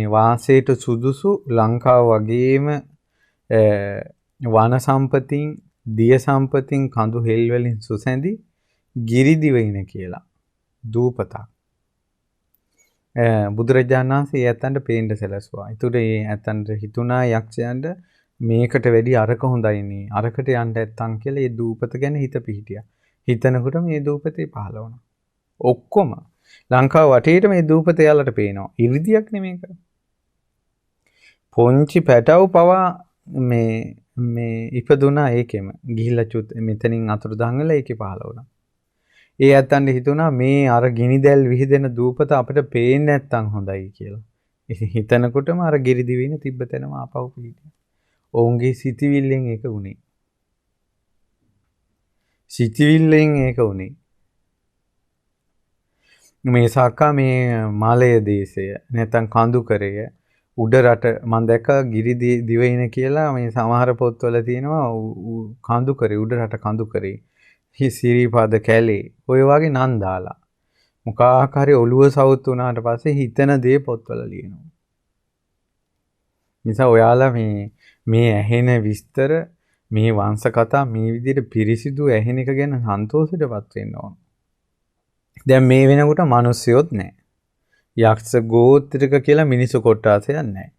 වාසයට සුදුසු ලංකාව වගේම වන සම්පතින් දිය සම්පතින් කඳු හෙල් වලින් සුසැඳි ගිරිදිවයින කියලා දූපතක් බුදුරජාණන් වහන්සේ ඇත්තන්ට පේන්න සැලසුවා. ඒතකොට ඒ ඇත්තන්ට හිතුණා යක්ෂයන්ට මේකට වැඩි අරක හොඳයිනේ. අරකට යන්න ඇත්තන් කියලා ඒ දූපත ගැන හිත පිහිටියා. හිතනකොට මේ දූපතේ පහළ වුණා. ඔක්කොම ලංකාව වටේට මේ දූපත යාලට පේනවා. ඉරිදියක් නෙමේක. පොන්චි පැටව පවා මේ ඉපදුනා ඒකෙම. ගිහිල්ලා මෙතනින් අතුරුදහන් වෙලා ඒකේ පහළ වුණා. ඒ ඇත්තන්ට හිතුණා මේ අර ගිනි දැල් විහිදෙන දූපත අපිට පේන්නේ නැත්තම් හොඳයි කියලා. හිතනකොටම අර ගිරිදිවින තිබ්බ තැනම ආපහු පිටියා. ඔවුන්ගේ සිතිවිල්ලෙන් ඒක උනේ. සිතිවිල්ලෙන් ඒක උනේ. මේ සාකා මේ මාලය දේශය නැත්නම් කඳුකරය උඩ රට මම දැක්ක ගිරි දිවයින කියලා මේ සමහර පොත්වල තියෙනවා කඳුකරේ උඩ රට කඳුකරේ සිරිපාද කැලේ ඔය වගේ නම් දාලා මොකක් හරි ඔළුව සවුත් වුණාට පස්සේ හිතන දේ පොත්වල ලියනවා. නිසා ඔයාලා මේ ඇහෙන විස්තර මේ වංශ කතා මේ විදිහට පිරිසිදු ඇහෙන එක ගැන සන්තෝෂයටපත් වෙන්න ඕන. දැන් මේ වෙනකොට මිනිස්සුයොත් නැහැ. යක්ෂ ගෝත්‍රික කියලා මිනිසු කොට්ටාසයක් නැහැ.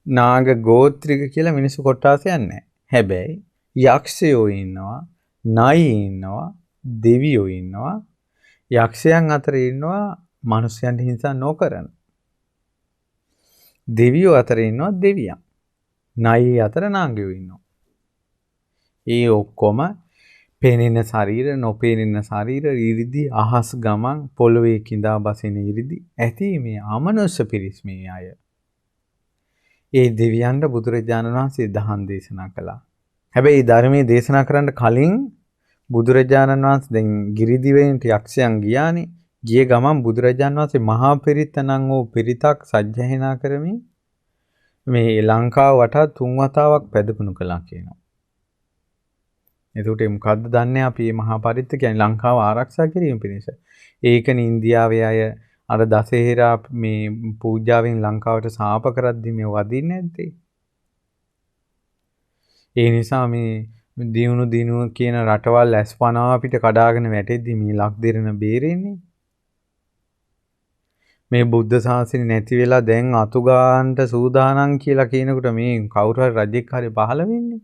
නාග ගෝත්‍රික කියලා මිනිසු කොට්ටාසයක් නැහැ. හැබැයි යක්ෂයෝ ඉන්නවා, නයි ඉන්නවා, දෙවියෝ ඉන්නවා. යක්ෂයන් අතර ඉන්නවා මිනිස්යන්ට හිංසා නොකරන. දෙවියෝ අතර ඉන්නවා දෙවියන්. නයි අතර නාගයෝ ඉන්නවා. ඒ ඔක්කොම පෙනෙන ශරීර නොපෙනෙන ශරීර ඉරිදි අහස් ගමන් පොළවේ කිඳා බසින ඉරිදි ඇති මේ අමනුෂ්‍ය පිරිස් මේ අය. ඒ දෙවියන්ට බුදුරජාණන් වහන්සේ දහම් දේශනා කළා. හැබැයි ධර්මයේ දේශනා කරන්න කලින් බුදුරජාණන් වහන්සේ දැන් ගිරිදිවයිනට යක්ෂයන් ගියානේ. ගිය ගමන් බුදුරජාණන් වහන්සේ මහා පිරිත නම් වූ පිරිතක් සජ්ජායනා කරමින් මේ ලංකාව වටා 3 වතාවක් පැදපුණු කළා කියනවා. එතකොට මොකද්ද දන්නේ අපි මේ මහා පරිත්ත කියන්නේ ලංකාව ආරක්ෂා කිරීම පිණිස. ඒකනේ ඉන්දියාවේ අය අර දසේරා මේ පූජාවෙන් ලංකාවට සාප කරද්දි මේ වදින්නේ නැත්තේ. ඒ නිසා මේ දිනුව කියන රටවල් ඇස්පනා අපිට කඩාගෙන වැටෙද්දි මේ ලක්දිරණ බේරෙන්නේ. මේ බුද්ධ ශාසනය නැති වෙලා දැන් අතු ගන්නට සූදානම් කියලා කියනකොට මේ කවුරු හරි රජෙක් හරි පහළ වෙන්නේ.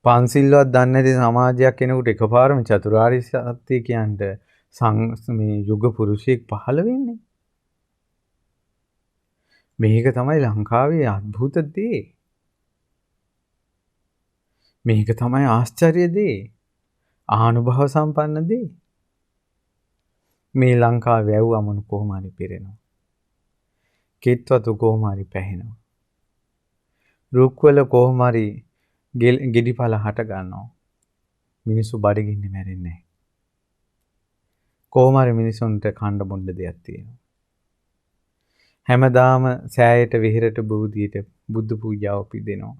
පන්සිල්වත් දන්නේ නැති සමාජයක් කෙනෙකුට එකපාරම චතුරාර්ය සත්‍ය කියන්න මේ යුග පුරුෂයෙක් පහළ වෙන්නේ. මේක තමයි ලංකාවේ අద్භූත දේ. මේක තමයි ආශ්චර්ය දේ. ආනුභව සම්පන්න දේ. මේ ලංකාවේ වැව්වමනු කොහොම හරි පිරෙනවා. කිත්වතු කොහොම හරි පැහෙනවා. රුක්වල කොහොම හරි ගෙඩිපල හට ගන්නවා. මිනිස්සු බඩගින්නේ මැරෙන්නේ නැහැ. කොහොම හරි මිනිසුන්ට කන්න බොන්න දෙයක් තියෙනවා. හැමදාම සෑයට විහෙරට බෝධියට බුදු පූජාව පිදෙනවා.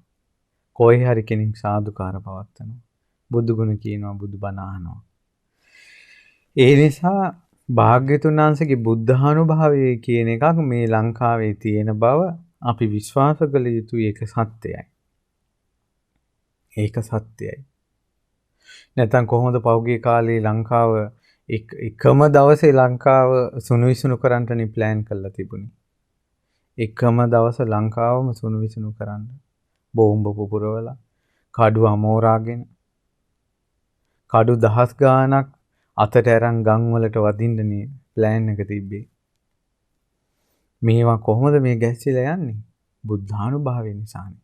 කොහේ හරි කෙනෙක් සාදුකාර පවත්වනවා. බුදු ගුණ කියනවා, බුදු බණ අහනවා. ඒ නිසා භාග්‍යතුන් වහන්සේගේ බුද්ධානුභාවය කියන එකක් මේ ලංකාවේ තියෙන බව අපි විශ්වාස කළ යුතුයි. ඒක සත්‍යයි. ඒක සත්‍යයි. නැත්නම් කොහොමද පෞගේ කාලේ ලංකාව එකම දවසේ ලංකාව සුණු විසුණු කරන්නනේ ප්ලෑන් කරලා තිබුණේ. එකම දවස ලංකාවම සුණු විසුණු කරන්න. බෝම්බ පුපුරවලා කඩු අමෝරාගෙන කඩු දහස් ගාණක් අතට අරන් ගම් වලට වදින්නනේ ප්ලෑන් එක තිබ්බේ. මේවා කොහොමද මේ ගැස්සිලා යන්නේ? බුද්ධානුභාවය නිසානේ.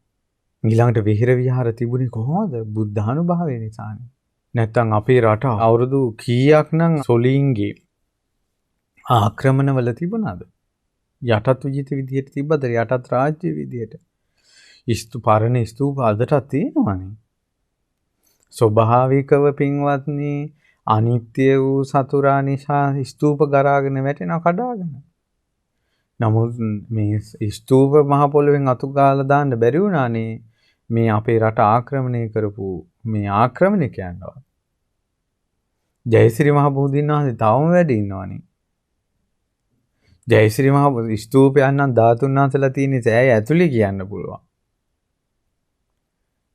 ඊළඟට විහෙර විහාර තිබුණේ කොහොමද? බුද්ධානුභාවය නිසානේ. නැත්තම් අපේ රට අවුරුදු කීයක් නම් සොලීන්ගේ ආක්‍රමණවල තිබුණාද? යටත් විදියට තිබ්බද? යටත් රාජ්‍ය විදියට. පරණ ස්තූප අදටත් තියෙනවානේ. ස්වභාවිකව පින්වත්නි අනිත්‍ය වූ සතුරා නිසා ස්තූප ගරාගෙන වැටෙනවා කඩාගෙන. නමුත් මේ ස්තූප මහ පොළොවෙන් අතු ගාලා දාන්න බැරි වුණානේ මේ අපේ රට ආක්‍රමණය කරපු මේ ආක්‍රමණිකයන්ව. ජයශ්‍රී මහ බෝධීන් වහන්සේ තවම වැඩ ඉන්නවනේ. ජයශ්‍රී මහ ස්තූපයන් නම් ධාතුන් වහන්සේලා තියෙන සෑය ඇතුලේ කියන්න පුළුවන්.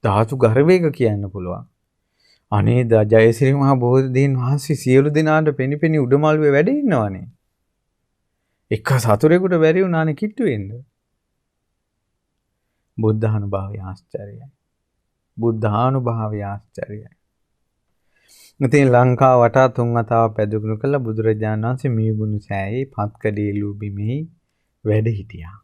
ධාතු ගර්භයක කියන්න පුළුවන්. අනේ ජයශ්‍රී මහ බෝධීන් වහන්සේ සියලු දෙනාට පෙනිපෙනි උඩමළුවේ වැඩ ඉන්නවනේ. එක සතුරෙකුට බැරි වුණානේ කිට්ටු වෙන්න. බුද්ධානුභාවය ආශ්චර්යයි. බුද්ධානුභාවය ආශ්චර්යයි. ඉතින් ලංකාව වටා තුන් වතාවක් පැදුණු කළ බුදුරජාණන් වහන්සේ මියගුණ සෑයේ පත්කඩේලු බිමෙහි වැඩ හිටියා.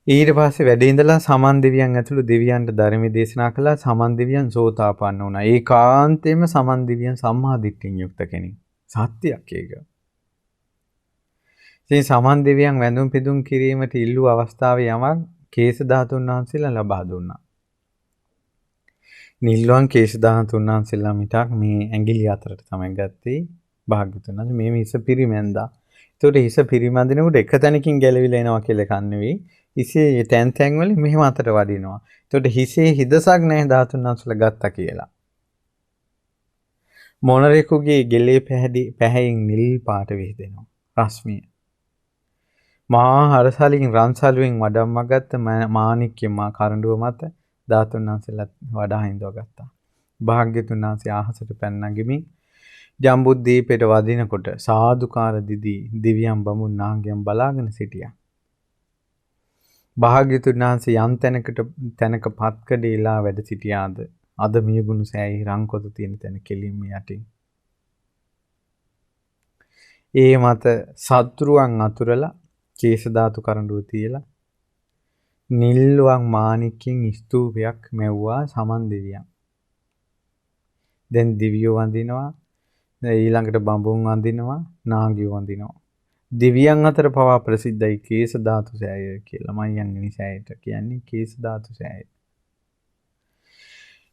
ඊට පස්සේ වැඩ ඉඳලා සමන් දෙවියන් ඇතුළු දෙවියන්ට ධර්ම දේශනා කළා. සමන් දෙවියන් සෝතාපන්න වුණා. ඒකාන්තයෙන්ම සමන් දෙවියන් සම්මා දිට්ඨියෙන් යුක්ත කෙනෙක්. සත්‍යයක් ඒක. ඉතින් සමන් දෙවියන් වැඳුම් පිදුම් කිරීමට ඉල්ලු අවස්ථාවේ යමක් කේස ධාතුන් වහන්සේලා ලබා දුන්නා. නිල්වන් කේස ධාතුන් වහන්සේලා මිටක් මේ ඇඟිලි අතරට තමයි ගත්තේ. භාග්‍යතුන් වහන්සේ මේ හිස පිරිමැන්දා. ඒතකොට හිස පිරිමැදිනකොට එක තැනකින් ගැලවිලා එනවා කියලා එකක් නෙවෙයි. හිසේ තැන් තැන් වල මෙහෙම අතට වදිනවා. ඒතකොට හිසේ හිදසක් නැහැ ධාතුන් වහන්සේලා ගත්තා කියලා. මොනරෙකුගේ ගෙලේ පැහැයෙන් නිල් පාට විහිදෙනවා. රශ්මිය. මා හරසලින් රන්සලුවෙන් වඩම්ම ගත්ත මාණික්‍ය මා කරඬුව මත ධාතුන් වහන්සේලා වඩා හිඳව ගත්තා. භාග්‍යතුන් වහන්සේ ආහසට පැන නගිමින් ජම්බුද්දීපයට වදිනකොට සාදුකාර දිදී දිව්‍යම් බමුණු නාගයන් බලාගෙන සිටියා. භාග්‍යතුන් වහන්සේ යම් තැනක පත්කඩේලා වැඩ සිටියාද අද මියගුණ සෑයේ රංකොත තියෙන තැන කෙලින්ම යටින්. ඒ මත සත්‍රුවන් අතුරලා කේශ ධාතු කරඬුව තියලා නිල්වන් මාණික්කෙන් ස්තූපයක් මැව්වා සමන් දෙවියන්. දැන් දිව්‍යෝ වඳිනවා, ඊළඟට බඹුන් වඳිනවා, නාගයෝ වඳිනවා. දෙවියන් අතර පවා ප්‍රසිද්ධයි කේශ ධාතු සෑය කියලා. මයංගනි සෑයට කියන්නේ කේශ ධාතු සෑය.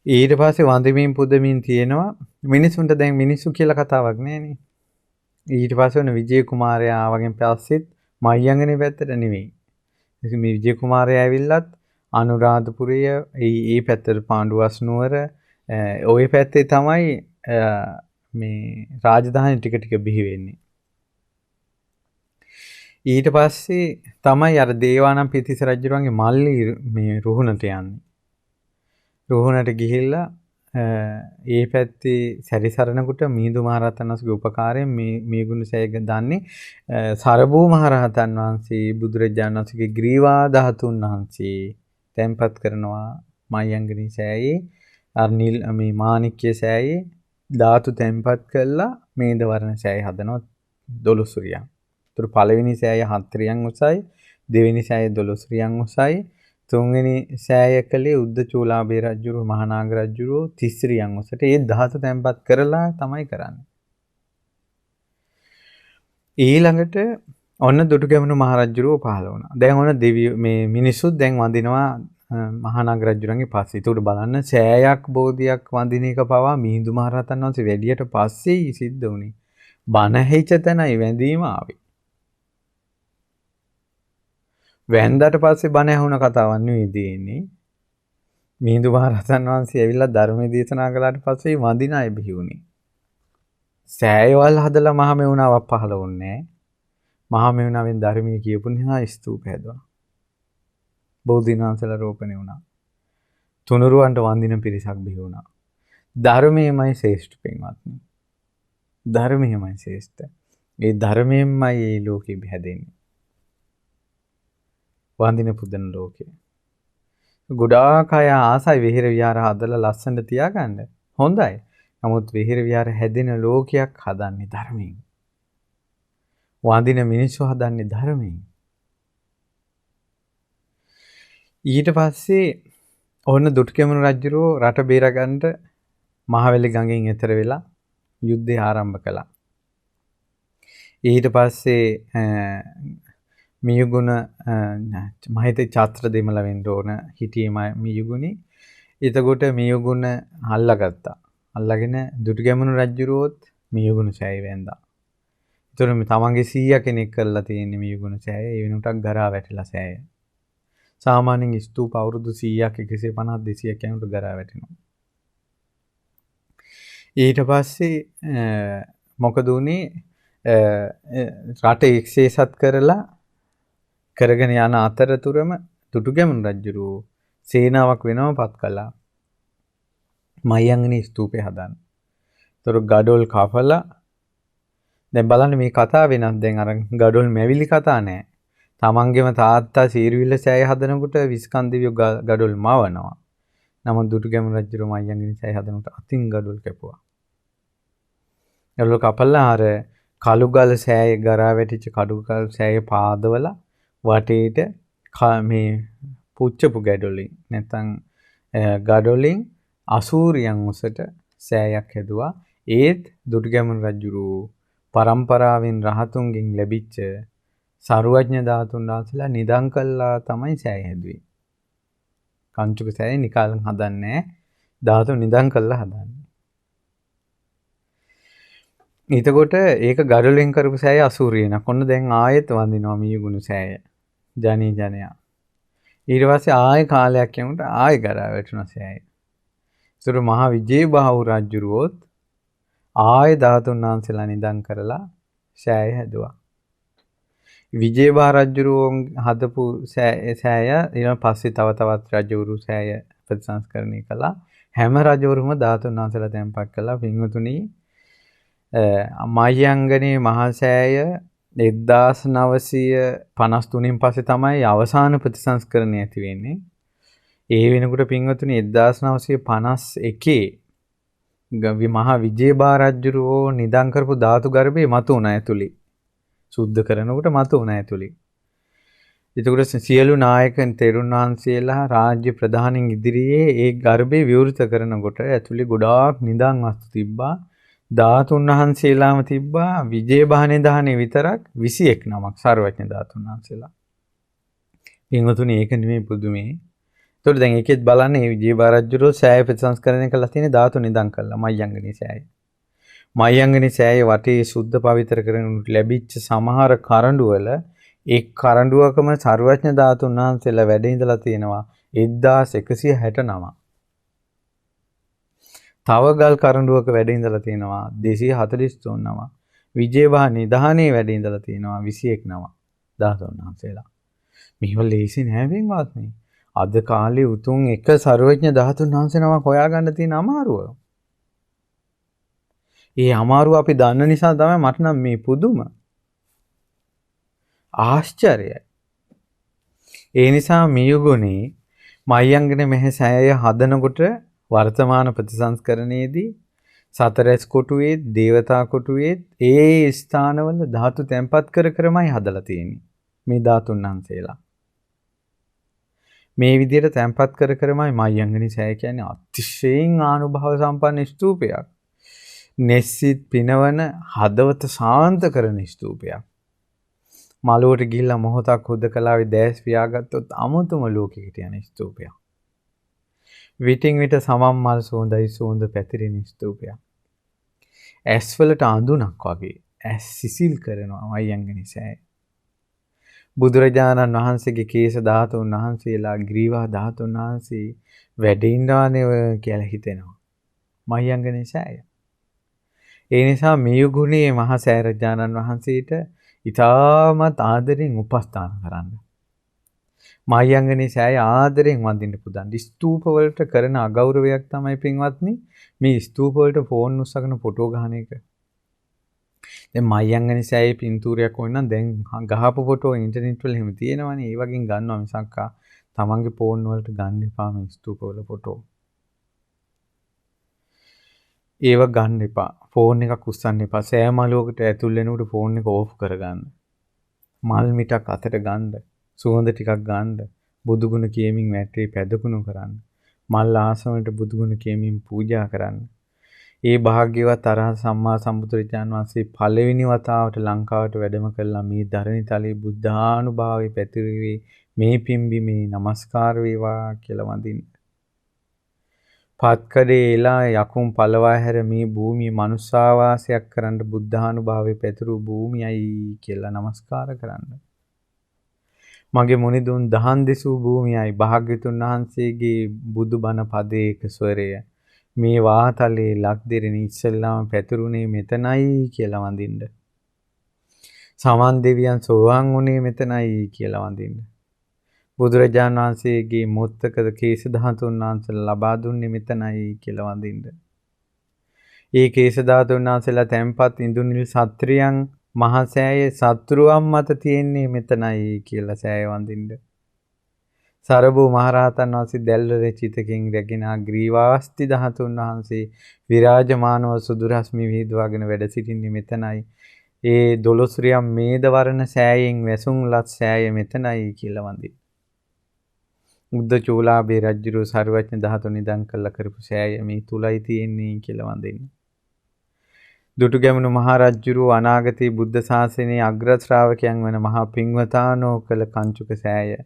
ඊට පස්සේ වඳිමින් පුදමින් තියෙනවා මිනිසුන්ට දැන් මිනිස්සු කියලා කතාවක් නෑනේ. ඊට පස්සේ වන විජය කුමාරයා වගේ පස්සෙත් මයංගනි පැත්තට නෙවෙයි. ඉතින් මේ විජය කුමාරයා ඇවිල්ලත් අනුරාධපුරය ඒ පැත්තට පාණ්ඩුවස් නුවර ওই පැත්තේ තමයි මේ රාජධානි ටික ටික බිහි වෙන්නේ. ඊට පස්සේ තමයි අර දේවානම් පිතිස රජුගේ මල්ලි මේ රුහුණට යන්නේ. රුහුණට ගිහිල්ලා ඒ පැත්තේ සැරිසරනකොට මිහිඳු මහරහතන් වහන්සේගේ උපකාරයෙන් මේ ගුණ සෑයක දන්නේ සරබූ මහරහතන් වහන්සේ බුදුරජාණන් වහන්සේගේ ග්‍රීවා ධාතුන් වහන්සේ තැන්පත් කරනවා මයංගනි සෑයේ අර නිල් මේ මාණික්‍ය සෑයේ ධාතු තැන්පත් කරලා මේද වර්ණ සෑය හදනවා 12 රියන්. ඒතර පළවෙනි සෑය 7 රියන් උසයි, දෙවෙනි සෑය 12 රියන් උසයි, තුන්වෙනි සෑය කලේ උද්ද චූලාභය රජුරු මහානාග රජුරු 30 රියන් උසට ඒ ධාතු තැන්පත් කරලා තමයි කරන්නේ. ඊළඟට ඔන්න දුටුගැමුණු මහරජුරුව පහළ වුණා. දැන් ඔන්න දෙවියෝ මේ මිනිස්සුත් දැන් වඳිනවා මහානාග රජුරන්ගේ පස්සේ. ඒකට බලන්න සෑයක් බෝධියක් වඳින එක පවා මිහිඳු මහරහතන් වහන්සේ වැඩියට පස්සේ සිද්ධ වුණේ. බණ ඇහිච්ච තැනයි වැඳීම ආවේ. වැඳට පස්සේ බණ ඇහුණ කතාවක් නෙවෙයි දෙන්නේ. මිහිඳු මහරහතන් වහන්සේ ඇවිල්ලා ධර්ම දේශනා කළාට පස්සේ වඳින අය බිහි වුණේ. සෑයවල් හදලා මහමෙවුනාවක් පහළ වුණේ නැහැ. මහමෙවුනාවෙන් ධර්මයේ කියපු නිසා ස්තූප හැදුවා. බෝධීන් වහන්සේලා රෝපණය වුණා. තුනුරුවන්ට වඳින පිරිසක් බිහි වුණා. ධර්මයේමයි ශ්‍රේෂ්ඨ පින්වත්නි. ධර්මයේමයි ශ්‍රේෂ්ඨ. ඒ ධර්මයෙන්මයි මේ ලෝකෙ හැදෙන්නේ. වඳින පුදන ලෝකේ. ගොඩාක් අය ආසයි විහෙර විහාර හදලා ලස්සනට තියාගන්න. හොඳයි. නමුත් විහෙර විහාර හැදෙන ලෝකයක් හදන්නේ ධර්මයෙන්. වඳින මිනිස්සු හදන්නේ ධර්මයෙන්. ඊට පස්සේ ඕන්න දුටුගැමුණු රජුරෝ රට බේරගන්න මහවැලි ගඟෙන් එතර වෙලා යුද්ධය ආරම්භ කළා. ඊට පස්සේ මියුගුණ මහිත ඡාත්‍ර දෙමළ වෙන්න ඕන හිටියේ මියුගුණි. එතකොට මියුගුණ අල්ලගත්තා. අල්ලගෙන දුටුගැමුණු රජුරෝත් මියුගුණ සෑය වැන්දා. ඒතර තමන්ගේ 100 කෙනෙක් කරලා තියෙන මියුගුණ සෑය ඒ වෙනුටක් ගරා වැටිලා සෑය. සාමාන්‍යයෙන් ස්තූප අවුරුදු 100ක් 150 200ක් යනකොට ගරා වැටෙනවා. ඊට පස්සේ මොකද උනේ රට එක්සේසත් කරලා කරගෙන යන අතරතුරම දුටුගැමුණු රජුරෝ සේනාවක් වෙනම පත් කළා. මයංගනී ස්තූපේ හදන්න. ඒතර ගඩොල් කපලා දැන් බලන්න මේ කතාව වෙනස්. දැන් අර ගඩොල් මැවිලි කතා නෑ. තමන්ගේම තාත්තා සීරුවිල්ල සෑය හදනකොට විස්කන්දිවියෝ ගඩොල් මවනවා. නමුත් දුටුගැමුණු රජුරෝ මයංගනී සෑය හදනකොට අතින් ගඩොල් කැපුවා. ගඩොල් කපලා අර කළුගල් සෑය ගරා වැටිච්ච කඩුගල් සෑය පාදවල වටේට මේ පුච්චපු ගඩොලින් නැත්නම් ගඩොලින් 80 රියන් උසට සෑයක් හැදුවා. ඒත් දුටුගැමුණු රජුරෝ පරම්පරාවෙන් රහතුන්ගෙන් ලැබිච්ච සරුවඥ ධාතුන් වහන්සේලා නිදන් කළා තමයි සෑය හැදුවේ. කංචුක සෑය නිකාලෙන් හදන්නේ ධාතු නිදන් කළා හදන්නේ. එතකොට ඒක ගඩොලෙන් කරපු සෑය 80 රියනක්. ඔන්න දැන් ආයෙත් වඳිනවා මියුගුණ සෑය. ජනී ජනයා. ඊට පස්සේ ආයෙ කාලයක් යනකොට ආයෙ ගරා වැටුණා සෑය. ඒතර මහා විජේබාහු රජුරුවොත් ආයෙ ධාතුන් වහන්සේලා නිදන් කරලා සෑය හැදුවා. විජේබාහු රජුරුවන් හදපු සෑය ඊට පස්සේ තව තවත් රජවරු සෑය ප්‍රතිසංස්කරණය කළා. හැම රජවරුම ධාතුන් වහන්සේලා තැන්පත් කළා. පින්වතුනි මයංගනේ මහා සෑය 1953න් පස්සේ තමයි අවසාන ප්‍රතිසංස්කරණය ඇති වෙන්නේ. ඒ වෙනකොට පින්වතුනි 1951 මහා විජේබාහු රජුරෝ නිදන් කරපු ධාතු ගර්භයේ මතු වුණ ඇතුළේ. සුද්ධ කරනකොට මතු වුණ ඇතුළේ. එතකොට සියලු නායකයන් තෙරුන් වහන්සේලා රාජ්‍ය ප්‍රධානීන් ඉදිරියේ ඒ ගර්භේ විවෘත කරනකොට ඇතුළේ ගොඩාක් නිදන් වස්තු තිබ්බා. ධාතුන් වහන්සේලාම තිබ්බා. විජේබාහු නිදානේ විතරක් 21 නමක් සර්වඥ ධාතුන් වහන්සේලා. පින්වතුනි ඒක නෙමෙයි පුදුමේ. ඒතකොට දැන් ඒකෙත් බලන්න මේ විජේබාහු රජුරෝ සෑය ප්‍රතිසංස්කරණය කළා තියෙන ධාතු නිදන් කළා මයංගනී සෑය. මයංගනී සෑය වටේ සුද්ධ පවිත්‍ර කරගෙන ලැබිච්ච සමහර කරඬු වල එක් කරඬුවකම සර්වඥ ධාතුන් වහන්සේලා වැඩ ඉඳලා තියෙනවා 1169. තව ගල් කරඬුවක වැඩ ඉඳලා තියෙනවා 243 නම. විජේබාහු නිදානේ වැඩ ඉඳලා තියෙනවා 21 නම ධාතුන් වහන්සේලා. මේව ලේසි නෑ වෙන්වත්. අද කාලේ උතුම් එක සර්වඥ ධාතුන් වහන්සේ නමක් හොයාගන්න තියෙන අමාරුව. ඒ අමාරුව අපි දන්න නිසා තමයි මට නම් මේ පුදුම ආශ්චර්යයි. ඒ නිසා මියුගුණේ මයංගනේ මෙහි සෑය හදනකොට වර්තමාන ප්‍රතිසංස්කරණයේදී සතරැස් කොටුවේ දේවතා කොටුවේ ඒ ස්ථානවල ධාතු තැන්පත් කරමයි හදලා තියෙන්නේ. මේ ධාතුන් වහන්සේලා. මේ විදිහට තැන්පත් කරමයි මයංගනි සෑය කියන්නේ අතිශයින් ආනුභාව සම්පන්න ස්තූපයක්. නෙස්සිත් පිනවන හදවත සාන්ත කරන ස්තූපයක්. මළුවට ගිහිල්ලා මොහොතක් හුදකලාවේ දැස් පියාගත්තොත් අමුතුම ලෝකයකට යන ස්තූපයක්. විටින් විට සමම් මල් සුවඳයි සුවඳ පැතිරෙන ස්තූපයක්. ඇස් වලට අඳුනක් වගේ ඇස් සිසිල් කරනවා මයංගනි සෑය. බුදුරජාණන් වහන්සේගේ කේශ ධාතුන් වහන්සේලා ග්‍රීවා ධාතුන් වහන්සේ වැඩ ඉන්නවනේ කියලා හිතෙනවා. මයංගනි සෑය. ඒ නිසා මියුගුණේ මහා සෑරජාණන් වහන්සේට ඉතාමත් ආදරෙන් උපස්ථාන කරන්න. මයංගනි සෑය ආදරෙන් වඳින්න පුදන්. ස්තූප වලට කරන අගෞරවයක් තමයි පින්වත්නි මේ ස්තූප වලට ෆෝන් උස්සගෙන ෆොටෝ ගහන එක. දැන් මයංගනි සෑයේ පින්තූරයක් ඕන නම් දැන් ගහපු ෆොටෝ ඉන්ටර්නෙට් වල එහෙම තියෙනවනේ. ඒ වගේ ගන්නවා මිසක් තමන්ගේ ෆෝන් වලට ගන්න එපා මේ ස්තූප වල ෆොටෝ. ඒව ගන්න එපා. ෆෝන් එකක් උස්සන්න එපා. සෑ මලුවකට ඇතුල් වෙනකොට ෆෝන් එක ඕෆ් කරගන්න. මල් මිටක් අතට ගන්න. සුවඳ ටිකක් ගන්න. බුදුගුණ කියමින් වැටේ පැදකුණු කරන්න. මල් ආසනවලට බුදුගුණ කියමින් පූජා කරන්න. ඒ භාග්‍යවත් අරහත් සම්මා සම්බුදුරජාණන් වහන්සේ පළවෙනි වතාවට ලංකාවට වැඩම කළා මේ ධරණිතලයේ බුද්ධානුභාවයේ පැතිරුවේ මේ පිම්බීමේ নমස්කාර වේවා කියලා වඳින්න. පත්කඩේ එලා යකුම් පළවා හැර මේ භූමිය මනුස්සාවාසයක් කරන්න බුද්ධානුභාවයේ පැතිරු භූමියයි කියලා নমස්කාර කරන්න. මගේ මුනිදුන් දහන් දෙසූ භූමියයි භාග්‍යතුන් වහන්සේගේ බුදුබණ පදයක ස්වරය මේ වාතලේ ලක්දිරෙන ඉස්සෙල්ලාම පැතුරුනේ මෙතනයි කියලා වඳින්න. සමන් දෙවියන් සෝවාන් වුණේ මෙතනයි කියලා වඳින්න. බුදුරජාණන් වහන්සේගේ මොත්තකද කේශ ධාතුන් වහන්සේලා ලබා දුන්නේ මෙතනයි කියලා වඳින්න. ඒ කේශ ධාතුන් වහන්සේලා තැන්පත් ඉඳුනිල් සත්‍රියන් මහා සෑයේ සත්‍රුවන් මත තියෙන්නේ මෙතනයි කියලා සෑය වඳින්න. සරබු මහරහතන් වහන්සේ දැල්වර චිතකින් රැගෙන ග්‍රීවාස්ති ධාතුන් වහන්සේ විරාජමානව සුදුරස්මි විහිදුවාගෙන වැඩ සිටින්නේ මෙතනයි. ඒ දොළොස්රියම් මේද වර්ණ සෑයෙන් වැසුම් ලත් සෑය මෙතනයි කියලා වඳින්න. උද්ද චූලාභේ රජුරු සර්වඥ ධාතු නිදන් කළා කරපු සෑය මේ තුලයි තියෙන්නේ කියලා වඳින්න. දුටුගැමුණු මහ රජුරු අනාගතයේ බුද්ධ ශාසනයේ අග්‍ර ශ්‍රාවකයන් වන මහා පින්වතානෝ කළ කංචුක සෑය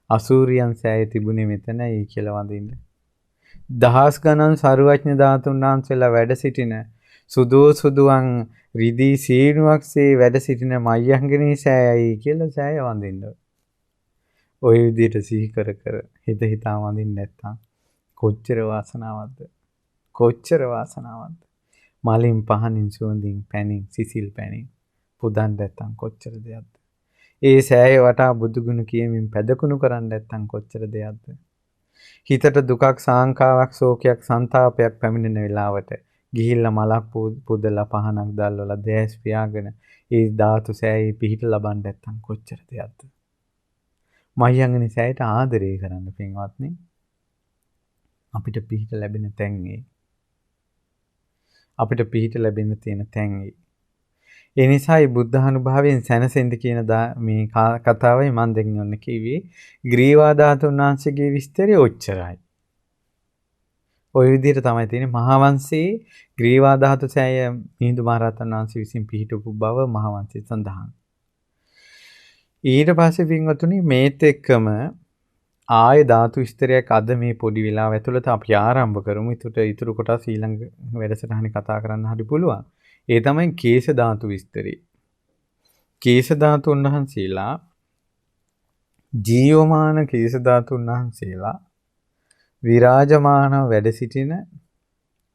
අසූරියන් සෑය තිබුණේ මෙතනයි කියලා වඳින්න. දහස් ගණන් සර්වඥ ධාතුන් වහන්සේලා වැඩ සිටින සුදුවන් රිදී සීනුවක්සේ වැඩ සිටින මයංගනී සෑයයි කියලා සෑය වඳින්න. ওই විදිහට සිහි කර හිත හිතා වඳින්න නැත්තම් කොච්චර වාසනාවක්ද? කොච්චර වාසනාවක්ද? මලින් පහනින් සුවඳින් පැනින් සිසිල් පැනින් පුදන් නැත්තම් කොච්චර දෙයක්ද? ඒ සෑය වටා බුදුගුණ කියමින් පැදකුණු කරන්න නැත්තම් කොච්චර දෙයක්ද? හිතට දුකක් සාංකාවක් ශෝකයක් සංතාපයක් පැමිණෙන වෙලාවට ගිහිල්ලා මලක් පුදලා පහනක් දැල්වලා දැස් පියාගෙන ඒ ධාතු සෑයේ පිහිට ලබන්න නැත්තම් කොච්චර දෙයක්ද? මයංගනි සෑයට ආදරය කරන්න පින්වත්නි. අපිට පිහිට ලැබෙන තැන් ඒ. අපිට පිහිට ලැබෙන්න තියෙන තැන් ඒ. ඒ නිසායි බුද්ධානුභාවයෙන් සැනසෙන්න කියන මේ කතාවයි මම දැන් ඔන්න කිව්වේ. ග්‍රීවා ධාතුන් වහන්සේගේ විස්තරය ඔච්චරයි. ওই විදිහට තමයි තියෙන්නේ මහා වංශයේ ග්‍රීවා ධාතු සෑය මිහිඳු මහ රහතන් වහන්සේ විසින් පිහිටපු බව මහා වංශයේ සඳහන්. ඊට පස්සේ පින්වතුනි මේත් එක්කම ආය ධාතු විස්තරයක් අද මේ පොඩි වෙලාව ඇතුළත අපි ආරම්භ කරමු. ඊටු කොටස් ඊළඟ වැඩසටහනේ කතා කරන්න හරි පුළුවන්. ඒ තමයි කේශ ධාතු විස්තරය. කේශ ධාතුන් වහන්සේලා ජීවමාන කේශ ධාතුන් වහන්සේලා විරාජමානව වැඩ සිටින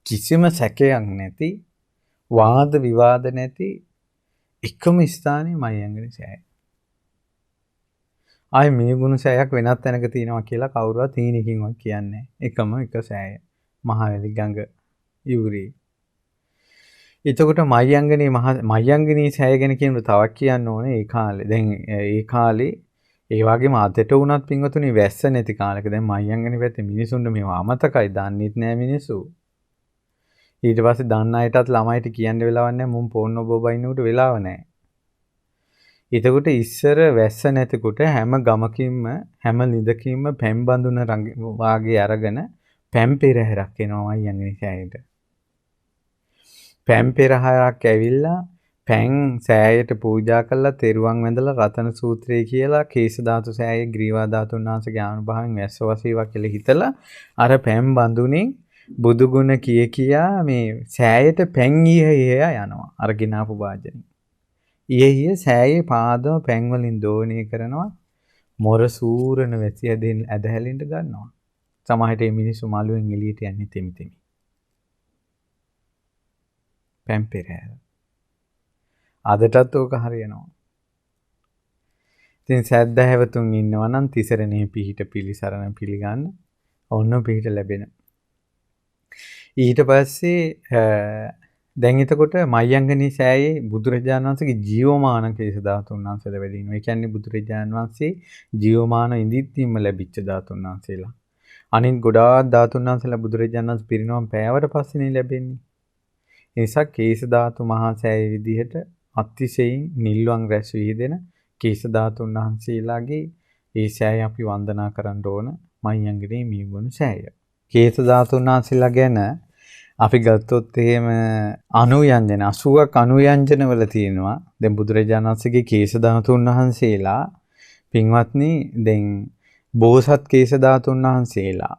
කිසිම සැකයක් නැති වාද විවාද නැති එකම ස්ථානයේ මයංගනි සෑය. ආයි මේ ගුණ සෑයක් වෙනත් තැනක තියෙනවා කියලා කවුරුවත් තීනකින්වත් කියන්නේ. එකම එක සෑය. මහවැලි ගඟ යූරේ. එතකොට මයංගනී සෑය ගැන කියනකොට තවක් කියන්න ඕනේ ඒ කාලේ. දැන් ඒ කාලේ ඒ වගේම අදට වුණත් පින්වතුනි වැස්ස නැති කාලෙක දැන් මයංගනි පැත්තේ මිනිසුන්ට මේව අමතකයි දන්නෙත් නෑ මිනිස්සු. ඊට පස්සේ දන්න අයටත් ළමයිට කියන්න වෙලාවක් නැහැ මුන් ෆෝන් ඔබ බයින්නකට වෙලාව නැහැ. එතකොට ඉස්සර වැස්ස නැතිකොට හැම ගමකින්ම හැම ලිඳකින්ම පැම් බඳුන වාගේ අරගෙන පැම් පෙරහැරක් එනවා අයියන්ගේ සෑයට. පැම් පෙරහැරක් ඇවිල්ලා පැන් සෑයට පූජා කරලා තෙරුවන් වැඳලා රතන සූත්‍රය කියලා කේශ ධාතු සෑයේ ග්‍රීවා ධාතුන් වහන්සේගේ ආනුභාවයෙන් වැස්ස වසීවා කියලා හිතලා අර පැම් බඳුනේ බුදු ගුණ කියා මේ සෑයට පැන් ඊහියා යනවා අර ගිනාපු වාජනේ. ඊහිය සෑයේ පාදම පැන් වලින් දෝණය කරනවා මොර සූරන වැසි ඇදහැලෙන්න ගන්නවා. සමහරට මේ මිනිස්සු මාළුවෙන් එළියට යන්නේ තෙමි තෙමි. පැම් පෙරහැර. අදටත් ඕක හරියනවා. ඉතින් සැද්දහැවතුන් ඉන්නවා නම් තිසරණේ පිහිට පිළිසරණ පිළිගන්න ඔන්න පිහිට ලැබෙන. ඊට පස්සේ දැන් එතකොට මයංගනී සෑයේ බුදුරජාණන් වහන්සේගේ ජීවමාන කේශ ධාතුන් වහන්සේලා වැඩි ඉන්නවා. ඒ කියන්නේ බුදුරජාණන් වහන්සේ ජීවමාන ඉඳිත්තිම ලැබිච්ච ධාතුන් වහන්සේලා. අනිත් ගොඩාක් ධාතුන් වහන්සේලා බුදුරජාණන් වහන්සේ පිරිනවම් පෑවට පස්සේනේ ලැබෙන්නේ. ඒ නිසා කේශ ධාතු මහා සෑයේ විදිහට අතිශයින් නිල්වන් රැස් විහිදෙන කේශ ධාතුන් වහන්සේලාගේ ඒ සෑය අපි වන්දනා කරන්න ඕන මයංගනී මියගුණ සෑය. කේශ ධාතුන් වහන්සේලා ගැන අපි ගත්තොත් එහෙම අනුයන්ජන 80ක් අනුයන්ජන වල තියෙනවා. දැන් බුදුරජාණන් වහන්සේගේ කේශ ධාතුන් වහන්සේලා පින්වත්නි දැන් බෝසත් කේශ ධාතුන් වහන්සේලා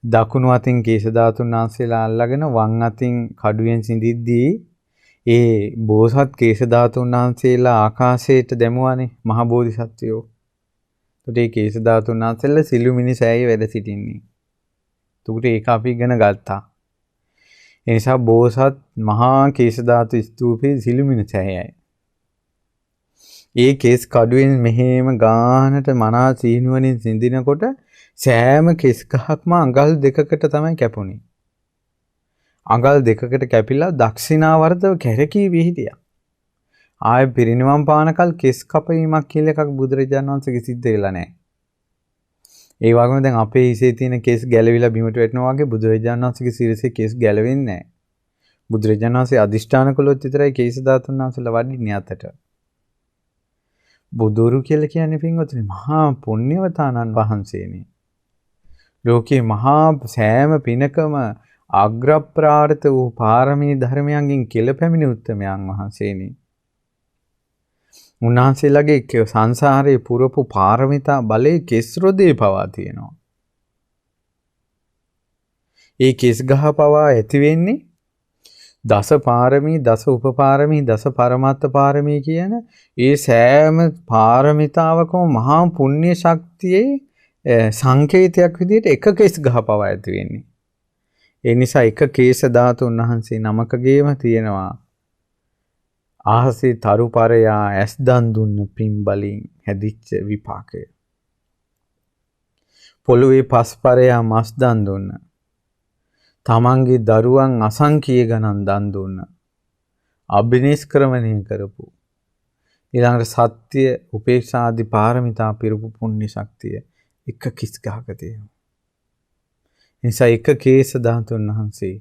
දකුණු අතින් කේශ ධාතුන් වහන්සේලා අල්ලගෙන වම් අතින් කඩුවෙන් සිඳිද්දී ඒ බෝසත් කේශ ධාතුන් වහන්සේලා ආකාශයට දැමුවානේ මහ බෝධිසත්වයෝ. ඒකට ඒ කේශ ධාතුන් වහන්සේලා සිළුමිණි සෑයේ වැඩ සිටින්නේ. ඒකට ඒක අපි ඉගෙන ගත්තා. ඒ නිසා බෝසත් මහා කේශ ධාතු ස්තූපයේ සිළුමිණි සෑයයි. ඒ කේස් කඩුවෙන් මෙහෙම ගානට මනා සීනුවනින් සිඳිනකොට සෑම කෙස් ගහක්ම අඟල් දෙකකට තමයි කැපුණේ. අඟල් දෙකකට කැපිලා දක්ෂිනාවර්තව කැරකී විහිදියා. ආයෙ පිරිනිවන් පානකල් කෙස් කපීමක් කියලා එකක් බුදුරජාණන් වහන්සේගේ සිද්ධ වෙලා නැහැ. ඒ වගේම දැන් අපේ හිසේ තියෙන කෙස් ගැලවිලා බිමට වැටෙනවා වගේ බුදුරජාණන් වහන්සේගේ සිරසේ කෙස් ගැලවෙන්නේ නැහැ. බුදුරජාණන් වහන්සේ අදිෂ්ඨාන කළොත් විතරයි කේශ ධාතුන් වහන්සේලා වඩින්නේ අතට. බුදුරු කියලා කියන්නේ පින්වතුනි මහා පුණ්‍යවතානන් වහන්සේනේ. ලෝකේ මහා සෑම පිනකම අග්‍රප්‍රාර්ථ වූ පාරමී ධර්මයන්ගෙන් කෙල පැමිණි උත්තමයන් වහන්සේනේ. උන්වහන්සේලාගේ සංසාරේ පුරපු පාරමිතා බලයේ කෙස් රොදේ පවා තියෙනවා. ඒ කෙස් ගහ පවා ඇති වෙන්නේ දස පාරමී, දස උපපාරමී, දස පරමාර්ථ පාරමී කියන ඒ සෑම පාරමිතාවකම මහා පුණ්‍ය ශක්තියේ සංකේතයක් විදිහට එක කෙස් ගහ පවා ඇති වෙන්නේ. ඒ නිසා එක කේශ ධාතුන් වහන්සේ නමකගේම තියෙනවා ආහසේ තරුපරයා ඇස් දන් දුන්න පින් බලින් හැදිච්ච විපාකය. පොළොවේ පස්පරයා මස් දන් දුන්න. තමන්ගේ දරුවන් අසංකීය ගණන් දන් දුන්න. අභිනිෂ්ක්‍රමණය කරපු. ඊළඟට සත්‍ය උපේක්ෂා ආදී පාරමිතා පිරපු පුණ්‍ය ශක්තිය එක කිස් ගහක තියෙනවා. නිසා එක කේශ ධාතුන් වහන්සේ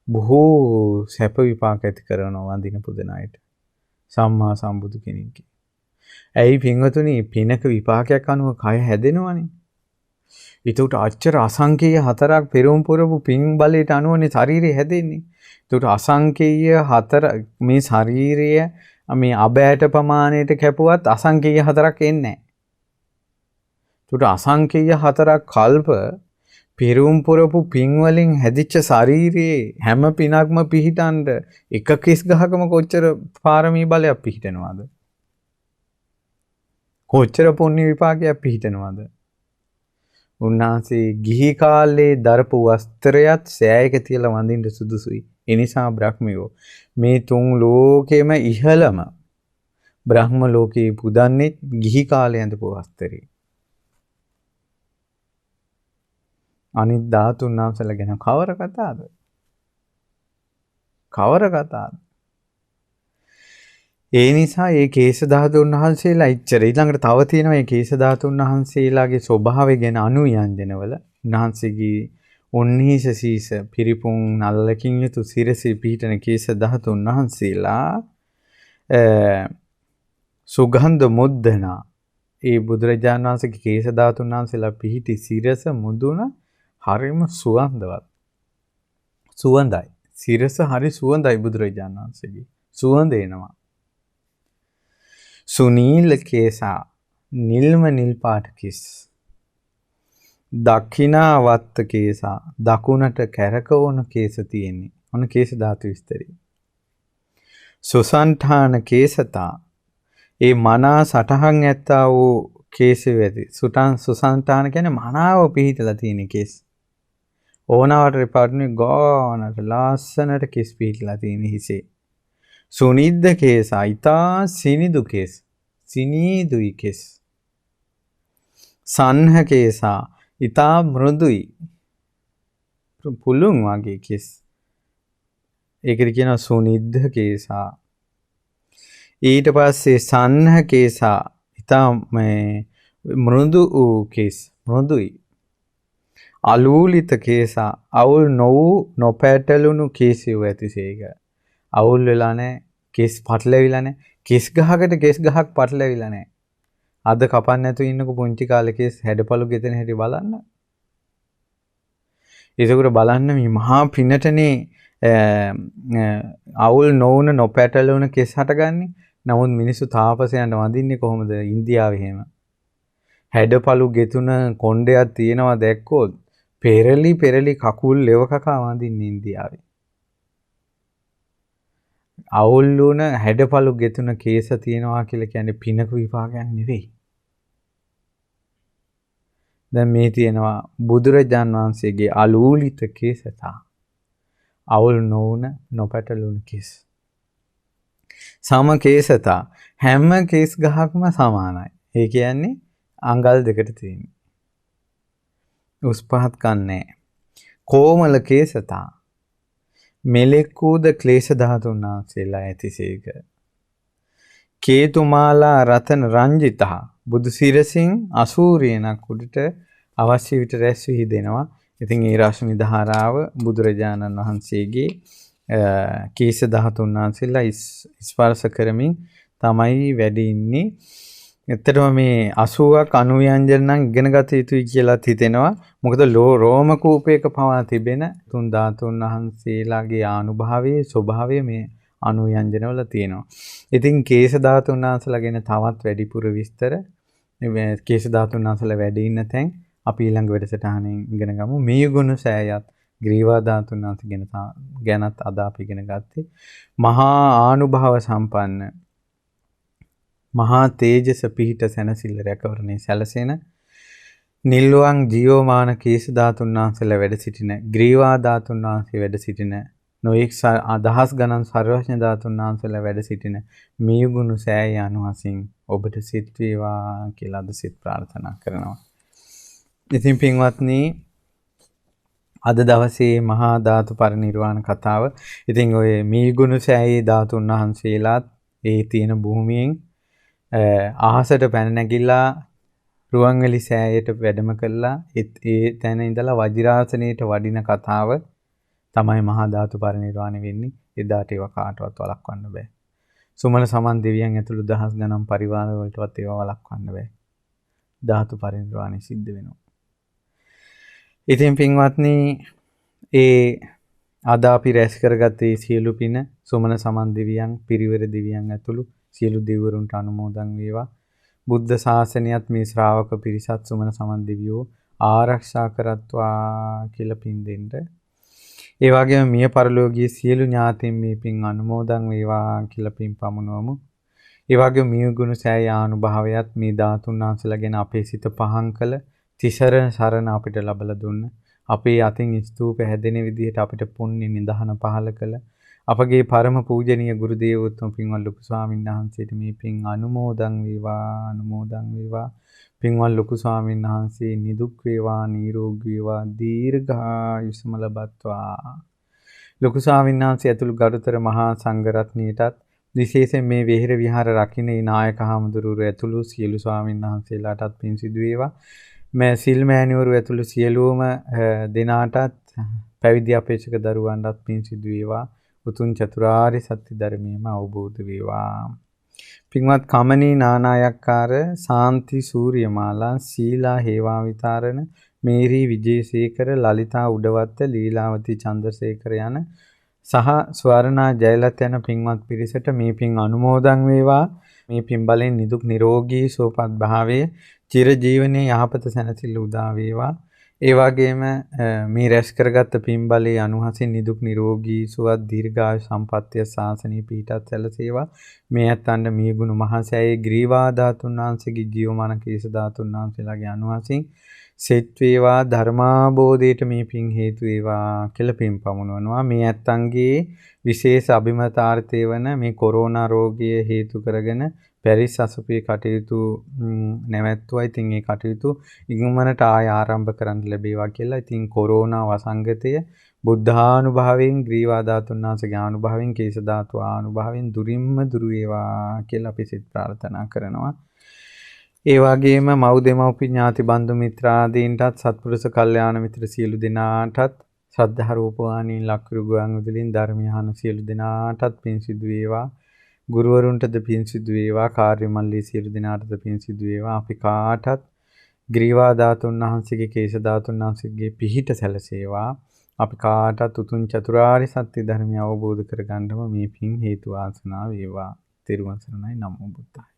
බොහෝ සැප විපාක ඇති කරනවා වඳින පුදනයිට. සම්මා සම්බුදු කෙනෙක්ගේ. ඇයි පින්වතුනි පිනක විපාකයක් අනුව කය හැදෙනවනේ. ඒකට අච්චර අසංකේය හතරක් පෙරම් පුරපු පින් බලයට අනුවනේ ශරීරය හැදෙන්නේ. ඒකට අසංකේය හතර මේ ශරීරය මේ අබෑට ප්‍රමාණයට කැපුවත් අසංකේය හතරක් එන්නේ නැහැ. ඒකට අසංකේය හතරක් කල්ප පෙරම් පුරපු පින් වලින් හැදිච්ච ශරීරයේ හැම පිනක්ම පිහිටන්ඩ එක කිස් ගහකම කොච්චර පාරමී බලයක් පිහිටනවාද? කොච්චර පුණ්‍ය විපාකයක් පිහිටනවාද? උන්වහන්සේ ගිහි කාලේ දරපු වස්ත්‍රයත් සෑයක තියලා වඳින්න සුදුසුයි. ඒ නිසා බ්‍රහ්මයෝ මේ තුන් ලෝකෙම ඉහළම බ්‍රහ්ම ලෝකේ පුදන්නේ ගිහි කාලේ ඇඳපු වස්ත්‍රේ. අනිත් ධාතුන් වහන්සේලා ගැන කවර කතාවද? කවර කතාවද? ඒ නිසා මේ කේශ ධාතුන් වහන්සේලා ඉච්චර ඊළඟට තව තියෙනවා මේ කේශ ධාතුන් වහන්සේලාගේ ස්වභාවය ගැන අනුයන්ජනවල උන්වහන්සේගේ උන්හිස සීස පිරිපුන් නල්ලකින් යුතු සිරසේ පිහිටන කේස ධාතුන් වහන්සේලා සුගන්ධ මුද්දනා ඒ බුදුරජාණන් වහන්සේගේ කේස ධාතුන් වහන්සේලා පිහිටි සිරස මුදුන හරිම සුවඳවත්. සුවඳයි. සිරස හරි සුවඳයි බුදුරජාණන් වහන්සේගේ. සුවඳ එනවා. සුනීල කේසා නිල්ම නිල් පාට කිස්. දක්ෂිනා වත්ත කේසා දකුණට කැරකවන කේස තියෙන්නේ. ඔන්න කේස ධාතු විස්තරي. සුසන්ඨාන කේසතා ඒ මනා සටහන් ඇත්තා වූ කේසෙ වෙති. සුසන්ඨාන කියන්නේ මනාව පිහිටලා තියෙන කේස්. ඕනවට රිපාර්ට්නේ ගානට ලස්සනට කෙස් පිහිටලා තියෙන හිසේ. සුනිද්ද කේසා ඊතා සිනිදු කෙස්. සිනිදුයි කෙස්. සන්හ කේසා ඊතා මෘදුයි. පුළුන් වගේ කෙස්. ඒකට කියනවා සුනිද්ද කේසා. ඊට පස්සේ සන්හ කේසා ඊතා මෘදු වූ කෙස්. මෘදුයි. අලූලිත කේසා අවුල් නොවූ නොපැටලුණු කේසියෝ ඇතිසේක. අවුල් වෙලා නැහැ. කෙස් පටලවිලා නැහැ. කෙස් ගහකට කෙස් ගහක් පටලවිලා නැහැ. අද කපන්න නැතුව ඉන්නකො පුංචි කාලේ කෙස් හැඩපළු ගෙතෙන හැටි බලන්න. ඒකෝර බලන්න මේ මහා පිනටනේ අවුල් නොවුන නොපැටලුණ කෙස් හටගන්නේ. නමුත් මිනිස්සු තාපසයන්ට වඳින්නේ කොහොමද ඉන්දියාවේ එහෙම. හැඩපළු ගෙතුන කොණ්ඩයක් තියෙනවා දැක්කොත් පෙරලි කකුල් ලෙව කකා වඳින්නේ ඉන්දියාවේ. අවුල් වුණ හැඩපළු ගෙතුන කේස තියෙනවා කියලා කියන්නේ පිනක විපාකයක් නෙවෙයි. දැන් මේ තියෙනවා බුදුරජාන් වහන්සේගේ අලූලිත කේසතා. අවුල් නොවුන නොපැටලුණු කේස. සම කේසතා හැම කේස් ගහක්ම සමානයි. ඒ කියන්නේ අංගල් දෙකට තියෙනවා. උස් පහත් කන්නේ. කොමල කේසතා මෙලෙක්කූද ක්ලේශ ධාතුන් වහන්සේලා ඇතිසේක. කේතුමාලා රතන රංජිතහ බුදු සිරසින් අසූරියනක් උඩට අවශ්‍ය විට රැස් වී දෙනවා. ඉතින් ඒ රශ්මි ධාරාව බුදුරජාණන් වහන්සේගේ කේශ ධාතුන් වහන්සේලා ස්පර්ශ කරමින් තමයි වැඩි ඉන්නේ. එතරම් මේ 80ක් අනුව්‍යංජන නම් ඉගෙන ගත යුතුයි කියලා හිතෙනවා. මොකද රෝම කූපයක පවා තිබෙන තුන් ධාතුන් වහන්සේලාගේ ආනුභාවයේ ස්වභාවය මේ අනුව්‍යංජනවල තියෙනවා. ඉතින් කේශ ධාතුන් වහන්සේලා ගැන තවත් වැඩිපුර විස්තර කේශ ධාතුන් වහන්සේලා වැඩි ඉන්න තැන් අපි ඊළඟ වැඩසටහනෙන් ඉගෙන ගමු. මේ ගුණ සෑයත් ග්‍රීවා ධාතුන් වහන්සේ ගැනත් අද අපි ඉගෙන ගත්තේ. මහා ආනුභාව සම්පන්න මහා තේජස පිහිට සැනසෙල්ල රැකවරණේ සැලසෙන නිල්වන් ජීවමාන කේශ ධාතුන් වහන්සේලා වැඩ සිටින ග්‍රීවා ධාතුන් වහන්සේ වැඩ සිටින නොඑක් අදහස් ගණන් සර්වඥ ධාතුන් වහන්සේලා වැඩ සිටින මියුගුණ සෑය අනුහසින් ඔබට සිත් වේවා කියලා අද සිත ප්‍රාර්ථනා කරනවා. ඉතින් පින්වත්නි අද දවසේ මහා ධාතු පරිනිර්වාණ කතාව. ඉතින් ඔය මියුගුණ සෑයේ ධාතුන් වහන්සේලාත් ඒ තියෙන භූමියෙන් අහසට පැන නැගිලා රුවන්වැලි සෑයට වැඩම කළා. ඒ තැන ඉඳලා වජිරාසනයට වඩින කතාව තමයි මහා ධාතු පරිනිර්වාණය වෙන්නේ. එදාට ඒව කාටවත් වළක්වන්න බෑ. සුමන සමන් දෙවියන් ඇතුළු දහස් ගණන් පරිවාර වලටවත් ඒව වළක්වන්න බෑ. ධාතු පරිනිර්වාණය සිද්ධ වෙනවා. ඉතින් පින්වත්නි ඒ අද අපි රැස් කරගත්තේ සියලු පින සුමන සමන් දෙවියන් පිරිවර දෙවියන් ඇතුළු සියලු දෙවිවරුන්ට අනුමෝදන් වේවා. බුද්ධ ශාසනයත් මේ ශ්‍රාවක පිරිසත් සුමන සමන් දෙවියෝ ආරක්ෂා කරත්වා කියලා පින් දෙන්න. ඒ වගේම මිය පරලෝකීය සියලු ඥාතීන් මේ පින් අනුමෝදන් වේවා කියලා පින් පමුණුවමු. ඒ වගේම මිය ගුණ සෑය ආනුභාවයත් මේ ධාතුන් වහන්සේලා ගැන අපේ සිත පහන් කළ තිසරණ සරණ අපිට ලැබලා දුන්න. අපේ අතින් ස්තූප හැදෙන විදිහට අපිට පුණ්‍ය නිදහන පහල කළ අපගේ පරම පූජනීය ගුරු දේවෝත්තම පින්වත් ලොකු ස්වාමීන් වහන්සේට මේ පින් අනුමෝදන් වේවා. පින්වත් ලොකු ස්වාමීන් වහන්සේ නිදුක් වේවා, නිරෝගී වේවා, දීර්ඝායුෂම ලබත්වා. ලොකු ස්වාමීන් වහන්සේ ඇතුළු ගරුතර මහා සංඝ රත්නයටත් විශේෂයෙන් මේ විහෙර විහාර රකින්න නායක හාමුදුරුවෝ ඇතුළු සියලු ස්වාමීන් වහන්සේලාටත් පින් සිදු වේවා. මේ සිල් මෑණිවරු ඇතුළු සියලුම දෙනාටත් පැවිදි අපේක්ෂක දරුවන්ටත් පින් සිදු වේවා. උතුම් චතුරාර්ය සත්‍ය ධර්මයේම අවබෝධ වේවා. පින්වත් කමනී නානායක්කාර සාන්ති සූර්යමාලා සීලා හේවාවිතාරණ මේරී විජේසේකර ලලිතා උඩවත්ත ලීලාවති චන්ද්‍රසේකර යන සහ ස්වර්ණා ජයලත් යන පින්වත් පිරිසට මේ පින් අනුමෝදන් වේවා. මේ පින් බලෙන් නිදුක් නිරෝගී සුවපත් භාවයේ චිරජීවනයේ යහපත සැනසෙල්ල උදා වේවා. ඒ වගේම මේ රැස් කරගත්ත පින් බලයේ අනුහසින් නිදුක් නිරෝගී සුවත් දීර්ඝායු සම්පන්නිය ශාසනීය පීඨත් සැලසේවා. මේ ඇත්තන්ට මියගුණ මහසෑයේ ග්‍රීවා ධාතුන් වහන්සේගේ ජීවමාන කේස ධාතුන් වහන්සේලාගේ අනුහසින් සෙත් වේවා ධර්මාබෝධයට මේ පින් හේතු වේවා කියලා පින් පමුණවනවා. මේ ඇත්තන්ගේ විශේෂ අභිමතාර්ථය වන මේ කොරෝනා රෝගය හේතු කරගෙන පැරිස් අසුපේ කටයුතු නැවැත්තුවා. ඉතින් ඒ කටයුතු ඉක්මනට ආය ආරම්භ කරන්න ලැබේවා කියලා. ඉතින් කොරෝනා වසංගතය බුද්ධානුභාවයෙන් ග්‍රීවා ධාතුන් වහන්සේගේ ආනුභාවයෙන් කේස ධාතු ආනුභාවයෙන් දුරින්ම දුරු වේවා කියලා අපි සිත ප්‍රාර්ථනා කරනවා. ඒ වගේම මව් දෙමව්පිය ඥාති බන්දු මිත්‍රාදීන්ටත් සත්පුරුෂ කල්යාණ මිත්‍ර සියලු දෙනාටත් ශ්‍රද්ධා රූපවාහිනී ලක්විරු ගුවන් විදුලින් ධර්මය අහන සියලු දෙනාටත් පින් සිදු වේවා. ගුරුවරුන්ටද පින් සිදු වේවා. කාර්ය මණ්ඩලයේ සියලු දෙනාටද පින් සිදු වේවා. අපි කාටත් ග්‍රීවා ධාතුන් වහන්සේගේ කේශ ධාතුන් වහන්සේගේ පිහිට සැලසේවා. අපි කාටත් උතුම් චතුරාර්ය සත්‍ය ධර්මය අවබෝධ කරගන්නම මේ පින් හේතු වාසනා වේවා. තෙරුවන් සරණයි. නමෝ බුද්ධාය.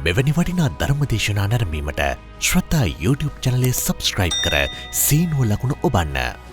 මෙවැනි වටිනා ධර්මදේශනා නැරඹීමට ශ්‍රද්ධා YouTube චැනලය සබ්ස්ක්‍රයිබ් කර සීනුව ලකුණ ඔබන්න.